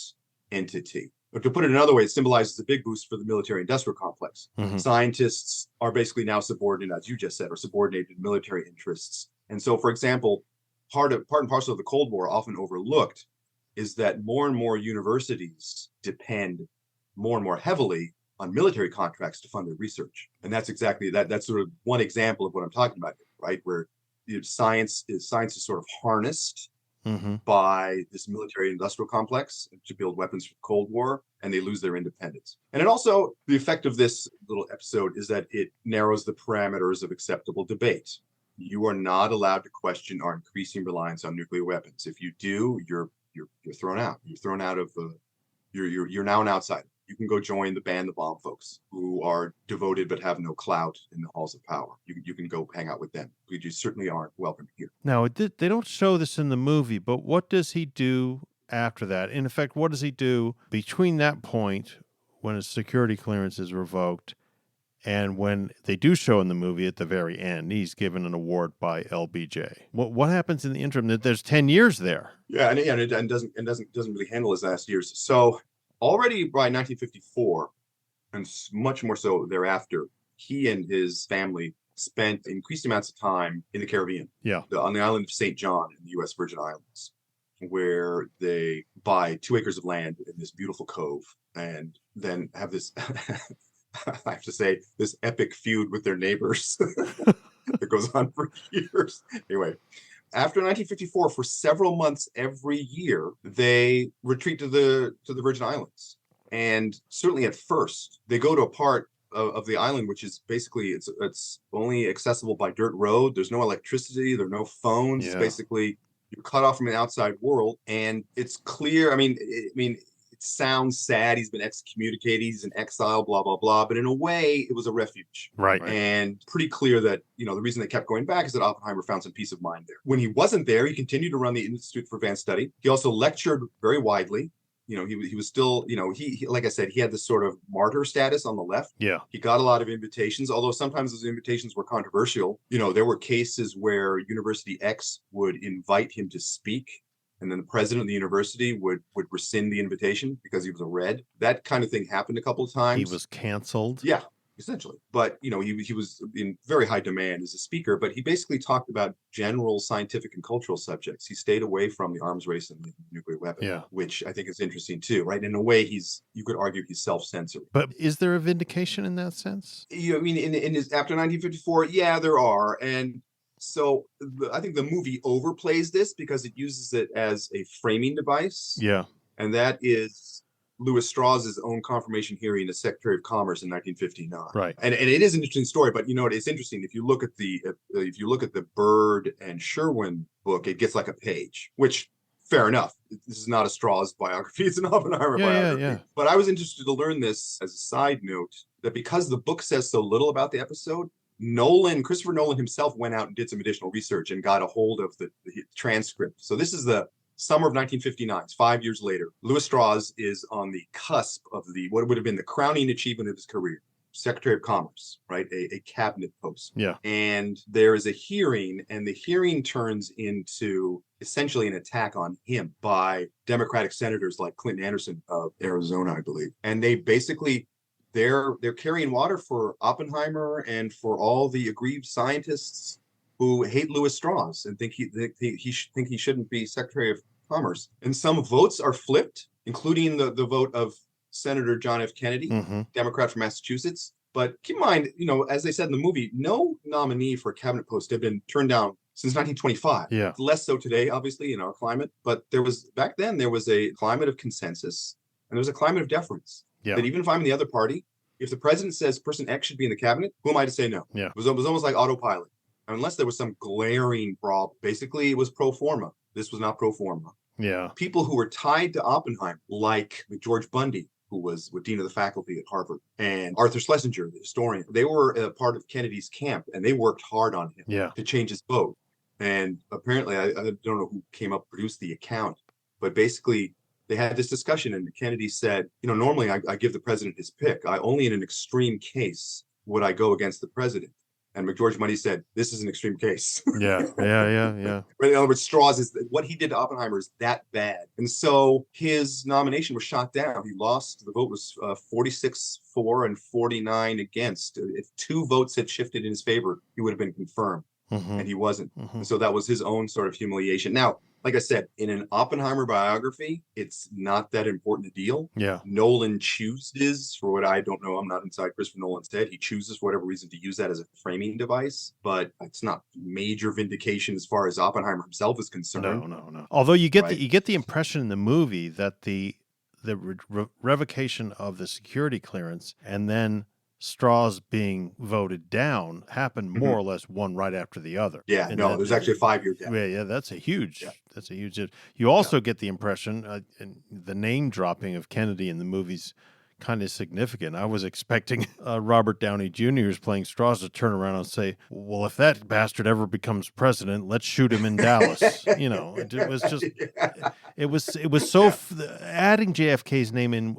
entity. But to put it another way, it symbolizes a big boost for the military-industrial complex. Mhm. Scientists are basically now subordinate, as you just said, or subordinated to military interests. And so, for example, part and parcel of the Cold War, often overlooked, is that more and more universities depend more and more heavily on military contracts to fund their research. And that's exactly that. That's sort of one example of what I'm talking about, right? Where science is sort of harnessed by this military industrial complex to build weapons for the Cold War, and they lose their independence. And it also, the effect of this little episode is that it narrows the parameters of acceptable debate. You are not allowed to question our increasing reliance on nuclear weapons. If you do, you're thrown out. You're thrown out of you're now an outsider. You can go join the ban the bomb folks who are devoted but have no clout in the halls of power. You can go hang out with them. You certainly aren't welcome here. Now, they don't show this in the movie, but what does he do after that? In effect, what does he do between that point when his security clearance is revoked and when they do show in the movie at the very end? He's given an award by LBJ. What happens in the interim? There's 10 years there. Yeah, and it doesn't really handle his last years. So already by 1954, and much more so thereafter, he and his family spent increased amounts of time in the Caribbean. Yeah. On the island of St. John in the U.S. Virgin Islands, where they buy 2 acres of land in this beautiful cove and then have this, I have to say, this epic feud with their neighbors that goes on for years. Anyway, after 1954, for several months every year, they retreat to the Virgin Islands. And certainly at first, they go to a part of the island which is basically it's only accessible by dirt road. There's no electricity. There are no phones. Yeah. It's basically you're cut off from the outside world, and it's clear. I mean, it sounds sad. He's been excommunicated. He's in exile. Blah blah blah. But in a way, it was a refuge, right? And pretty clear that the reason they kept going back is that Oppenheimer found some peace of mind there. When he wasn't there, he continued to run the Institute for Advanced Study. He also lectured very widely. He was still, he like I said, he had this sort of martyr status on the left. Yeah. He got a lot of invitations, although sometimes those invitations were controversial. There were cases where University X would invite him to speak, and then the president of the university would rescind the invitation because he was a red. That kind of thing happened a couple of times. He was canceled. Yeah, essentially. But, he was in very high demand as a speaker, but he basically talked about general scientific and cultural subjects. He stayed away from the arms race and the nuclear weapon, which I think is interesting too, right? In a way, you could argue he's self-censoring. But is there a vindication in that sense? In his after 1954, yeah, there are. And so I think the movie overplays this because it uses it as a framing device. Yeah. And that is Lewis Strauss's own confirmation hearing as Secretary of Commerce in 1959. Right. And it is an interesting story, but it's interesting. If you look at the Byrd and Sherwin book, it gets like a page, which fair enough. This is not a Strauss biography. It's an Oppenheimer biography. Yeah. But I was interested to learn this as a side note, that because the book says so little about the episode, Christopher Nolan himself went out and did some additional research and got a hold of the transcript. So this is the summer of 1959. It's 5 years later. Lewis Strauss is on the cusp of what would have been the crowning achievement of his career, Secretary of Commerce, right? A cabinet post. Yeah. And there is a hearing, and the hearing turns into essentially an attack on him by Democratic senators like Clinton Anderson of Arizona, I believe. And they basically they're carrying water for Oppenheimer and for all the aggrieved scientists who hate Lewis Strauss and think he shouldn't be Secretary of Commerce. And some votes are flipped, including the vote of Senator John F. Kennedy, Democrat from Massachusetts. But keep in mind, as they said in the movie, no nominee for a cabinet post had been turned down since 1925. Yeah. Less so today, obviously, in our climate. But back then there was a climate of consensus and there was a climate of deference. Yeah. That even if I'm in the other party, if the president says person X should be in the cabinet, who am I to say no? Yeah. It was almost like autopilot. Unless there was some glaring problem. Basically, it was pro forma. This was not pro forma. Yeah. People who were tied to Oppenheimer, like George Bundy, who was dean of the faculty at Harvard, and Arthur Schlesinger, the historian, they were a part of Kennedy's camp, and they worked hard on him to change his vote. And apparently, I don't know who produced the account, but basically, they had this discussion, and Kennedy said, normally I give the president his pick. Only in an extreme case would I go against the president. And McGeorge Money said, this is an extreme case. Yeah. In other words, what he did to Oppenheimer is that bad. And so his nomination was shot down. He lost. The vote was 46-4 and 49 against. If 2 votes had shifted in his favor, he would have been confirmed. And he wasn't. And so that was his own sort of humiliation. Now, like I said, in an Oppenheimer biography, it's not that important a deal. Yeah. Nolan chooses, for what I don't know, I'm not inside Christopher Nolan's head. He chooses for whatever reason to use that as a framing device, but it's not major vindication as far as Oppenheimer himself is concerned. No. Although you get the impression in the movie that the revocation of the security clearance and then Strauss being voted down happened more or less one right after the other. Yeah, there's actually a 5-year gap. Yeah, that's a huge. You also get the impression, and the name dropping of Kennedy in the movie's kind of significant. I was expecting Robert Downey Jr., who's playing Strauss, to turn around and say, "Well, if that bastard ever becomes president, let's shoot him in Dallas." It was just, it was so adding JFK's name in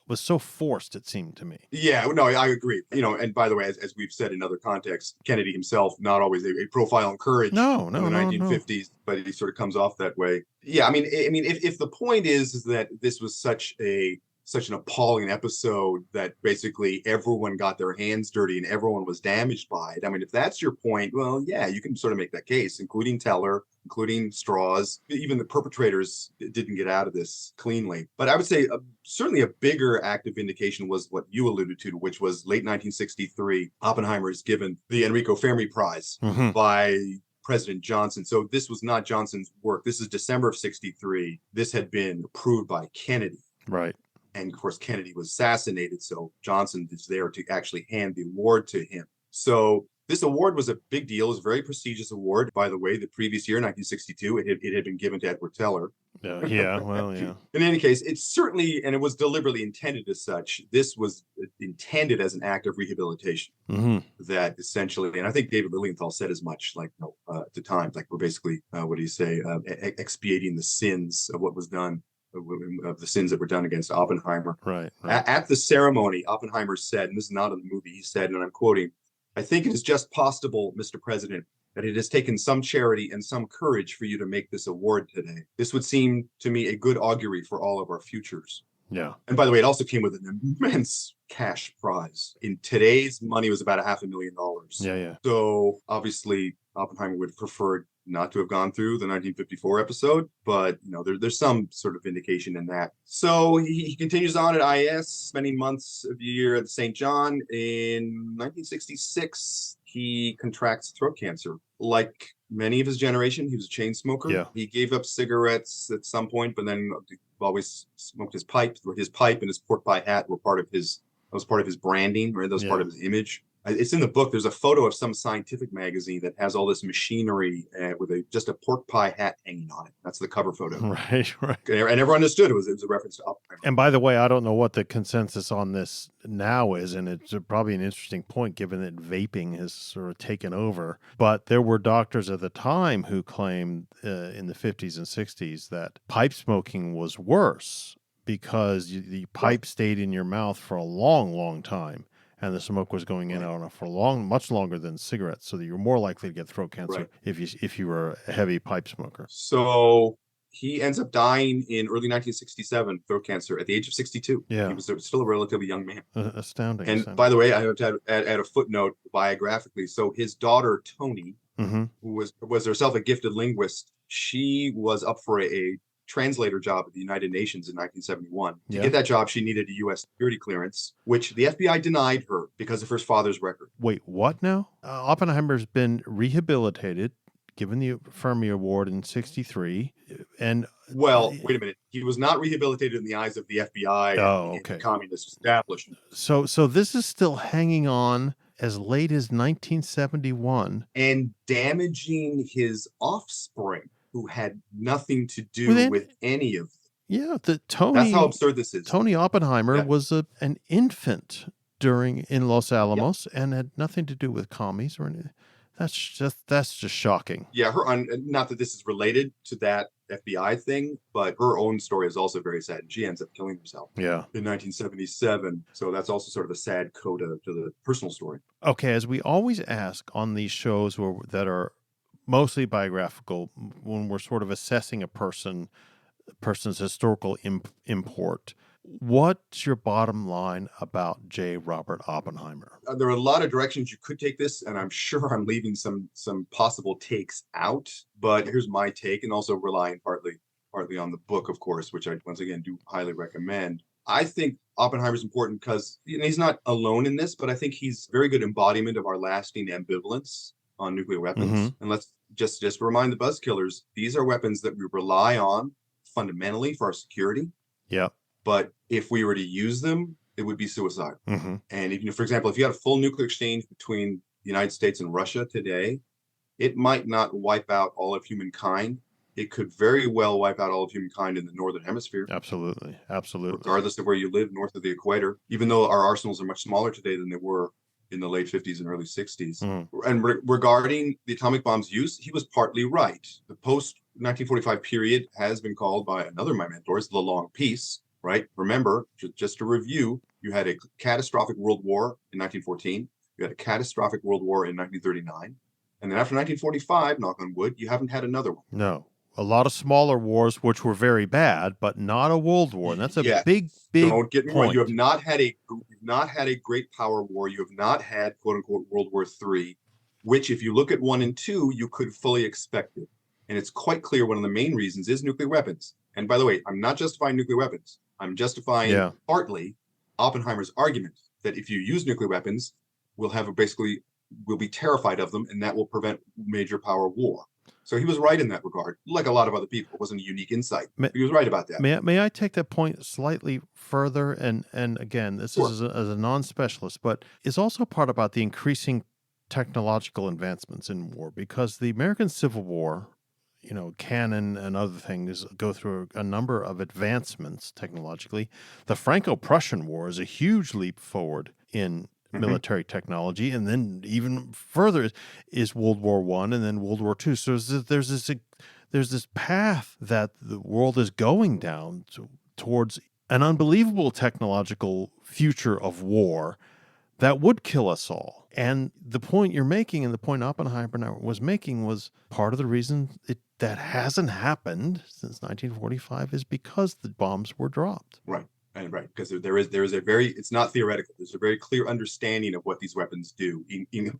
was so forced, it seemed to me. Yeah, no, I agree. And by the way, as we've said in other contexts, Kennedy himself, not always a profile in courage in the 1950s, but he sort of comes off that way. Yeah, I mean, if the point is that this was such an appalling episode that basically everyone got their hands dirty and everyone was damaged by it. I mean, if that's your point, well, yeah, you can sort of make that case, including Teller, including Strauss. Even the perpetrators didn't get out of this cleanly. But I would say certainly a bigger act of vindication was what you alluded to, which was late 1963. Oppenheimer is given the Enrico Fermi Prize by President Johnson. So this was not Johnson's work. This is December of 63. This had been approved by Kennedy. Right. And of course, Kennedy was assassinated. So Johnson is there to actually hand the award to him. So this award was a big deal. It was a very prestigious award. By the way, the previous year, 1962, it had been given to Edward Teller. Yeah. In any case, it's certainly, and it was deliberately intended as such, this was intended as an act of rehabilitation. That essentially, and I think David Lilienthal said as much, at the time, like we're basically, expiating the sins of what was done, of the sins that were done against Oppenheimer. Right. At the ceremony, Oppenheimer said, and this is not in the movie, he said, and I'm quoting, "I think it is just possible, Mr. President, that it has taken some charity and some courage for you to make this award today. This would seem to me a good augury for all of our futures." Yeah. And by the way, it also came with an immense cash prize. In today's money, it was about $500,000. Yeah. So obviously, Oppenheimer would have preferred not to have gone through the 1954 episode, but there's some sort of indication in that. So he continues on at IS, spending months of the year at St. John. In 1966, he contracts throat cancer. Like many of his generation, he was a chain smoker. Yeah. He gave up cigarettes at some point, but then always smoked his pipe. His pipe and his pork pie hat were part of his branding, right? That was part of his image. It's in the book. There's a photo of some scientific magazine that has all this machinery with just a pork pie hat hanging on it. That's the cover photo. Right. And everyone understood it was a reference to Oppenheimer. And by the way, I don't know what the consensus on this now is, and it's probably an interesting point given that vaping has sort of taken over. But there were doctors at the time who claimed in the 50s and 60s that pipe smoking was worse because the pipe stayed in your mouth for a long, long time. And the smoke was going in on it for much longer than cigarettes, so that you're more likely to get throat cancer if you were a heavy pipe smoker. So he ends up dying in early 1967, throat cancer, at the age of 62. Yeah. He was still a relatively young man. Astounding. And by the way, I have to add a footnote biographically. So his daughter, Toni, who was herself a gifted linguist, she was up for a translator job at the United Nations in 1971. To get that job, she needed a U.S. security clearance, which the FBI denied her because of her father's record. Wait, what now? Oppenheimer's been rehabilitated, given the Fermi Award in 1963, and... Well, wait a minute. He was not rehabilitated in the eyes of the FBI and the communist establishment. So this is still hanging on as late as 1971. And damaging his offspring, who had nothing to do with any of it. Yeah, Tony. That's how absurd this is. Tony Oppenheimer was an infant in Los Alamos and had nothing to do with commies or anything. That's just shocking. Yeah, not that this is related to that FBI thing, but her own story is also very sad, and she ends up killing herself Yeah. in 1977. So that's also sort of a sad coda to the personal story. Okay, as we always ask on these shows that are mostly biographical, when we're sort of assessing a person's historical import, what's your bottom line about J. Robert Oppenheimer? There are a lot of directions you could take this, and I'm sure I'm leaving some possible takes out. But here's my take, and also relying partly on the book, of course, which I once again do highly recommend. I think Oppenheimer's important because he's not alone in this, but I think he's a very good embodiment of our lasting ambivalence on nuclear weapons. And let's just remind the buzzkillers, these are weapons that we rely on fundamentally for our security. Yeah. But if we were to use them, it would be suicide. And even, for example, if you had a full nuclear exchange between the United States and Russia today, it might not wipe out all of humankind. It could very well wipe out all of humankind in the Northern Hemisphere. Absolutely. Regardless of where you live north of the equator, even though our arsenals are much smaller today than they were in the late 50s and early 60s. And regarding the atomic bomb's use, he was partly right. The post-1945 period has been called by another of my mentors the Long Peace, right? Remember, just to review, you had a catastrophic world war in 1914. You had a catastrophic world war in 1939. And then after 1945, knock on wood, you haven't had another one. No. A lot of smaller wars, which were very bad, but not a world war. And that's a big Don't get me wrong. point. You have not had a great power war. You have not had quote unquote World War III, which, if you look at 1 and 2, you could fully expect it. And it's quite clear one of the main reasons is nuclear weapons. And by the way, I'm not justifying nuclear weapons. I'm justifying partly Oppenheimer's argument that if you use nuclear weapons, we'll be terrified of them, and that will prevent major power war. So he was right in that regard, like a lot of other people. It wasn't a unique insight. He was right about that. May I take that point slightly further? And again, this is as a non-specialist, but is also part about the increasing technological advancements in war, because the American Civil War, cannon and other things go through a number of advancements technologically. The Franco-Prussian War is a huge leap forward in military technology, and then even further is World War I and then World War II. So there's this path that the world is going down towards an unbelievable technological future of war that would kill us all. And the point you're making, and the point Oppenheimer was making, was part of the reason that hasn't happened since 1945 is because the bombs were dropped. Right. And right, because there is it's not theoretical. There's a very clear understanding of what these weapons do.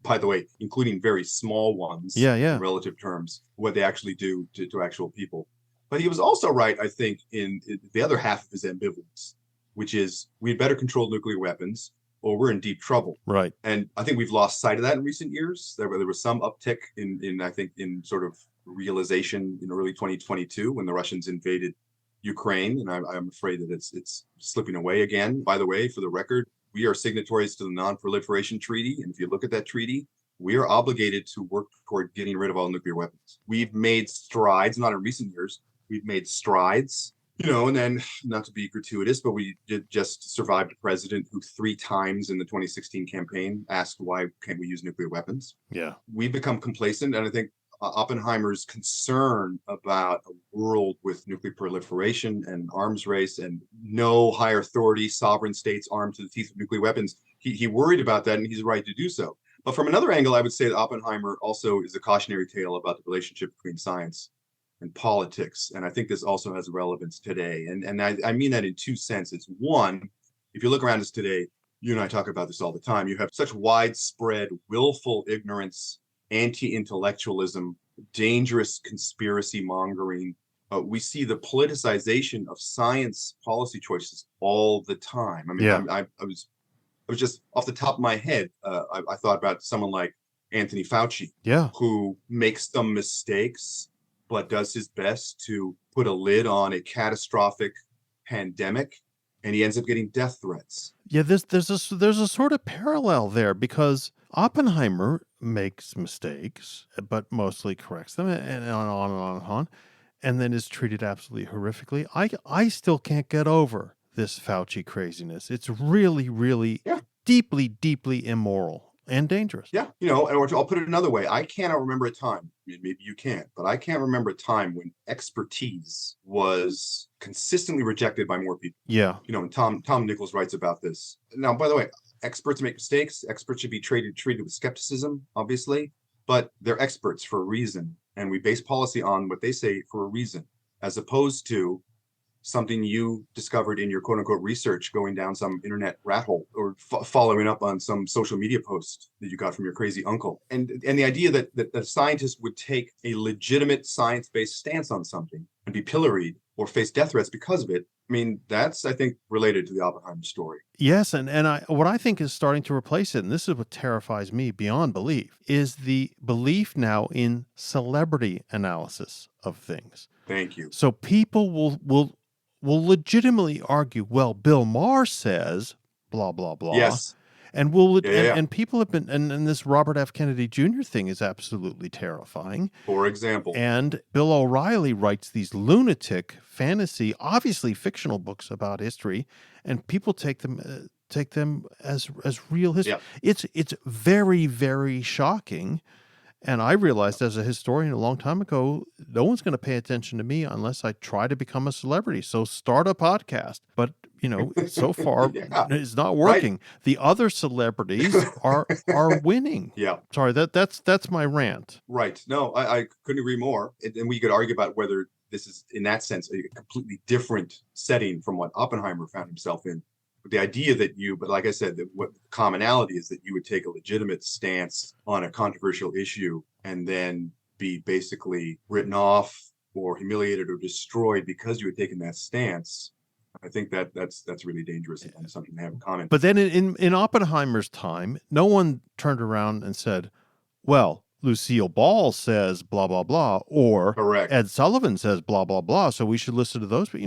By the way, including very small ones, in relative terms, what they actually do to actual people. But he was also right, I think, in the other half of his ambivalence, which is we'd better control nuclear weapons or we're in deep trouble. Right. And I think we've lost sight of that in recent years. There was some uptick in sort of realization in early 2022 when the Russians invaded Ukraine, and I'm afraid that it's slipping away again. By the way, for the record, we are signatories to the Non-Proliferation Treaty, and if you look at that treaty, we are obligated to work toward getting rid of all nuclear weapons. We've made strides, not in recent years, we've made strides, and then, not to be gratuitous, but we did just survived a president who 3 times in the 2016 campaign asked why can't we use nuclear weapons. Yeah. We've become complacent, and I think Oppenheimer's concern about a world with nuclear proliferation and arms race and no higher authority sovereign states armed to the teeth with nuclear weapons, he worried about that, and he's right to do so. But from another angle, I would say that Oppenheimer also is a cautionary tale about the relationship between science and politics. And I think this also has relevance today. And I mean that in 2 senses. One, if you look around us today, you and I talk about this all the time, you have such widespread willful ignorance, anti-intellectualism, dangerous conspiracy mongering. We see the politicization of science policy choices all the time. I mean, I was just off the top of my head, I thought about someone like Anthony Fauci, who makes some mistakes, but does his best to put a lid on a catastrophic pandemic, and he ends up getting death threats. Yeah, there's a sort of parallel there, because Oppenheimer makes mistakes, but mostly corrects them, and on and on and on, and then is treated absolutely horrifically. I still can't get over this Fauci craziness. It's really, really deeply, deeply immoral. and dangerous. Yeah, or I'll put it another way. I cannot remember a time, maybe you can't, but I can't remember a time when expertise was consistently rejected by more people. Yeah. And Tom Nichols writes about this. Now, by the way, experts make mistakes. Experts should be treated with skepticism, obviously, but they're experts for a reason. And we base policy on what they say for a reason, as opposed to something you discovered in your quote unquote research, going down some internet rat hole, or following up on some social media post that you got from your crazy uncle. And the idea that a scientist would take a legitimate science-based stance on something and be pilloried or face death threats because of it, I mean, that's, I think, related to the Oppenheimer story. Yes, and what I think is starting to replace it, and this is what terrifies me beyond belief, is the belief now in celebrity analysis of things. Thank you. So people will legitimately argue, well, Bill Maher says blah blah blah. Yes. And and people have been, and this Robert F. Kennedy Jr. thing is absolutely terrifying. For example. And Bill O'Reilly writes these lunatic fantasy, obviously fictional books about history, and people take them as real history. Yeah. It's very, very shocking. And I realized as a historian a long time ago, no one's going to pay attention to me unless I try to become a celebrity. So start a podcast. But, so far it's not working. Right. The other celebrities are winning. Yeah. Sorry, that's my rant. Right. No, I couldn't agree more. And we could argue about whether this is, in that sense, a completely different setting from what Oppenheimer found himself in. The idea that but like I said, what the commonality is that you would take a legitimate stance on a controversial issue and then be basically written off or humiliated or destroyed because you had taken that stance. I think that's really dangerous and something to have in common. But then in Oppenheimer's time, no one turned around and said, well, Lucille Ball says blah, blah, blah, or Correct. Ed Sullivan says blah, blah, blah, so we should listen to those. But,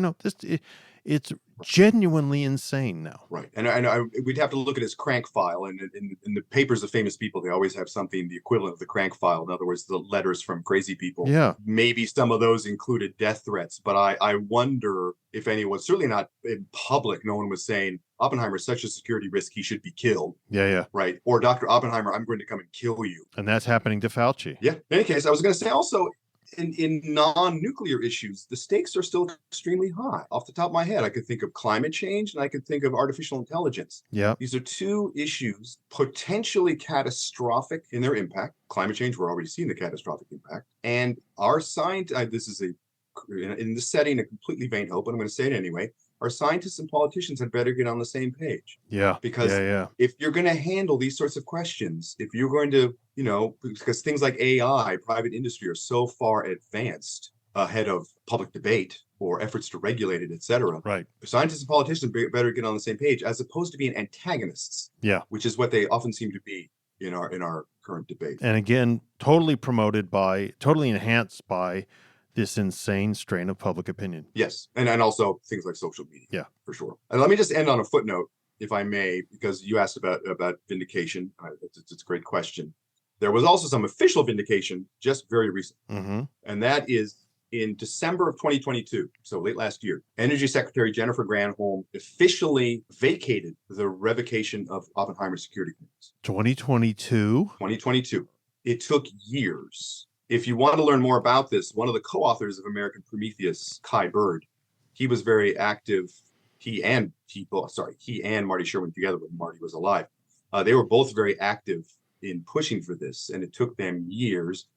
it's genuinely insane now. Right. And we'd have to look at his crank file. And in the papers of famous people, they always have something, the equivalent of the crank file. In other words, the letters from crazy people. Yeah. Maybe some of those included death threats. But I wonder if anyone, certainly not in public, no one was saying, Oppenheimer is such a security risk, he should be killed. Yeah. Right. Or Dr. Oppenheimer, I'm going to come and kill you. And that's happening to Fauci. Yeah. In any case, I was going to say also, in non-nuclear issues, the stakes are still extremely high. Off the top of my head, I could think of climate change and I could think of artificial intelligence. Yeah. These are two issues potentially catastrophic in their impact. Climate change, we're already seeing the catastrophic impact. And our this is in this setting, a completely vain hope, but I'm going to say it anyway. Our scientists and politicians had better get on the same page. Yeah. Because if you're going to handle these sorts of questions, if you're going to, because things like AI, private industry are so far advanced ahead of public debate or efforts to regulate it, et cetera. Right. Scientists and politicians better get on the same page as opposed to being antagonists. Yeah. Which is what they often seem to be in our current debate. And again, totally enhanced by this insane strain of public opinion. Yes. And also things like social media. Yeah, for sure. And let me just end on a footnote, if I may, because you asked about vindication. It's a great question. There was also some official vindication just very recent. Mm-hmm. And that is in December of 2022, so late last year, Energy Secretary Jennifer Granholm officially vacated the revocation of Oppenheimer security clearance. 2022. It took years. If you want to learn more about this, one of the co-authors of American Prometheus, Kai Bird, he was very active. He and Marty Sherwin together when Marty was alive. They were both very active in pushing for this, and it took them years.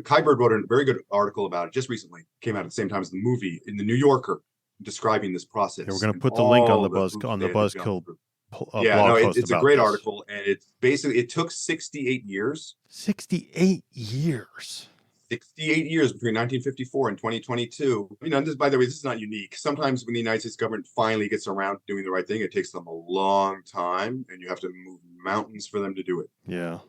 Kai Bird wrote a very good article about it just recently. Came out at the same time as the movie in the New Yorker, describing this process. Yeah, we're going to put the link on the Buzzkill. It's a great article, and it's basically it took 68 years. 68 years. 68 years between 1954 and 2022. By the way, this is not unique. Sometimes when the United States government finally gets around to doing the right thing, it takes them a long time, and you have to move mountains for them to do it. Yeah,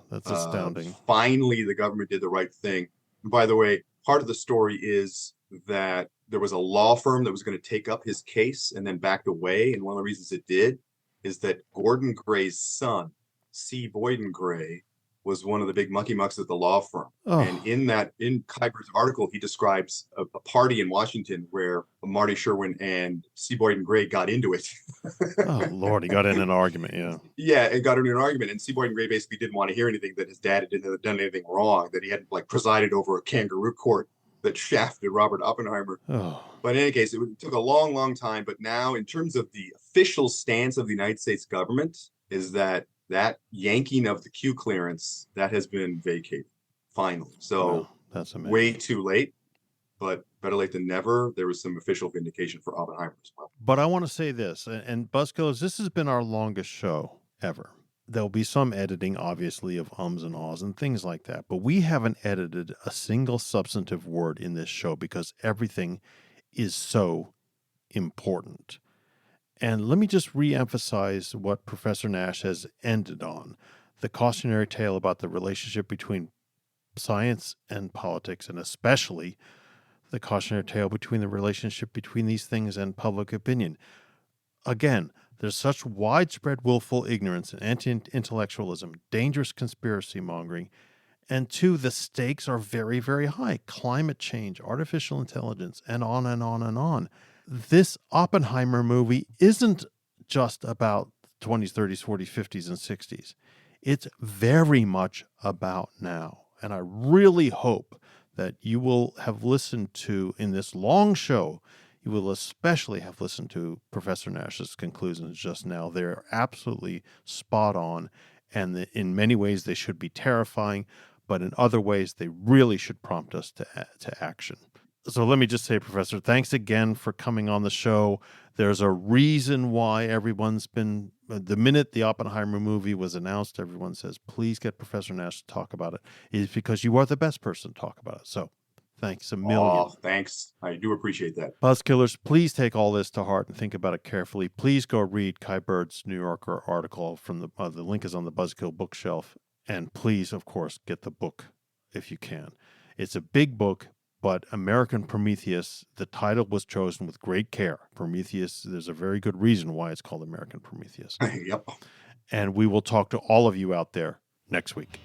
that's astounding. Finally, the government did the right thing. And by the way, part of the story is that there was a law firm that was going to take up his case and then backed away. And one of the reasons it did is that Gordon Gray's son, C. Boyden Gray, was one of the big mucky mucks at the law firm. And Oh, in Kuyper's article, he describes a party in Washington where Marty Sherwin and C. Boyden Gray got into it. oh, Lord, he got in an argument. Yeah. Yeah, it got into an argument, and C. Boyden Gray basically didn't want to hear anything that his dad had done anything wrong, that he hadn't like presided over a kangaroo court that shafted Robert Oppenheimer. Oh, But in any case, it took a long, long time. But now, in terms of the official stance of the United States government, is that yanking of the Q clearance that has been vacated finally. So wow, that's amazing. way too late, but better late than never. There was some official vindication for Oppenheimer as well. But I want to say this, and Buzzkillers, this has been our longest show ever. There'll be some editing, obviously, of ums and ahs and things like that, but we haven't edited a single substantive word in this show because everything is so important. And let me just re-emphasize what Professor Nash has ended on, the cautionary tale about the relationship between science and politics, and especially the cautionary tale between the relationship between these things and public opinion. Again, there's such widespread willful ignorance and anti-intellectualism, dangerous conspiracy mongering, and two, the stakes are very, very high. Climate change, artificial intelligence, and on and on and on. This Oppenheimer movie isn't just about 20s, 30s, 40s, 50s, and 60s. It's very much about now. And I really hope that you will have listened to, in this long show, you will especially have listened to Professor Nash's conclusions just now. They're absolutely spot on. And in many ways, they should be terrifying. But in other ways, they really should prompt us to action. So let me just say, Professor, thanks again for coming on the show. There's a reason why everyone's been, the minute the Oppenheimer movie was announced, everyone says, please get Professor Nash to talk about it. It's because you are the best person to talk about it. So thanks a million. Oh, thanks. I do appreciate that. Buzzkillers, please take all this to heart and think about it carefully. Please go read Kai Bird's New Yorker article from the link is on the Buzzkill bookshelf. And please, of course, get the book if you can. It's a big book, but American Prometheus, the title was chosen with great care. Prometheus, there's a very good reason why it's called American Prometheus. Yep. And we will talk to all of you out there next week.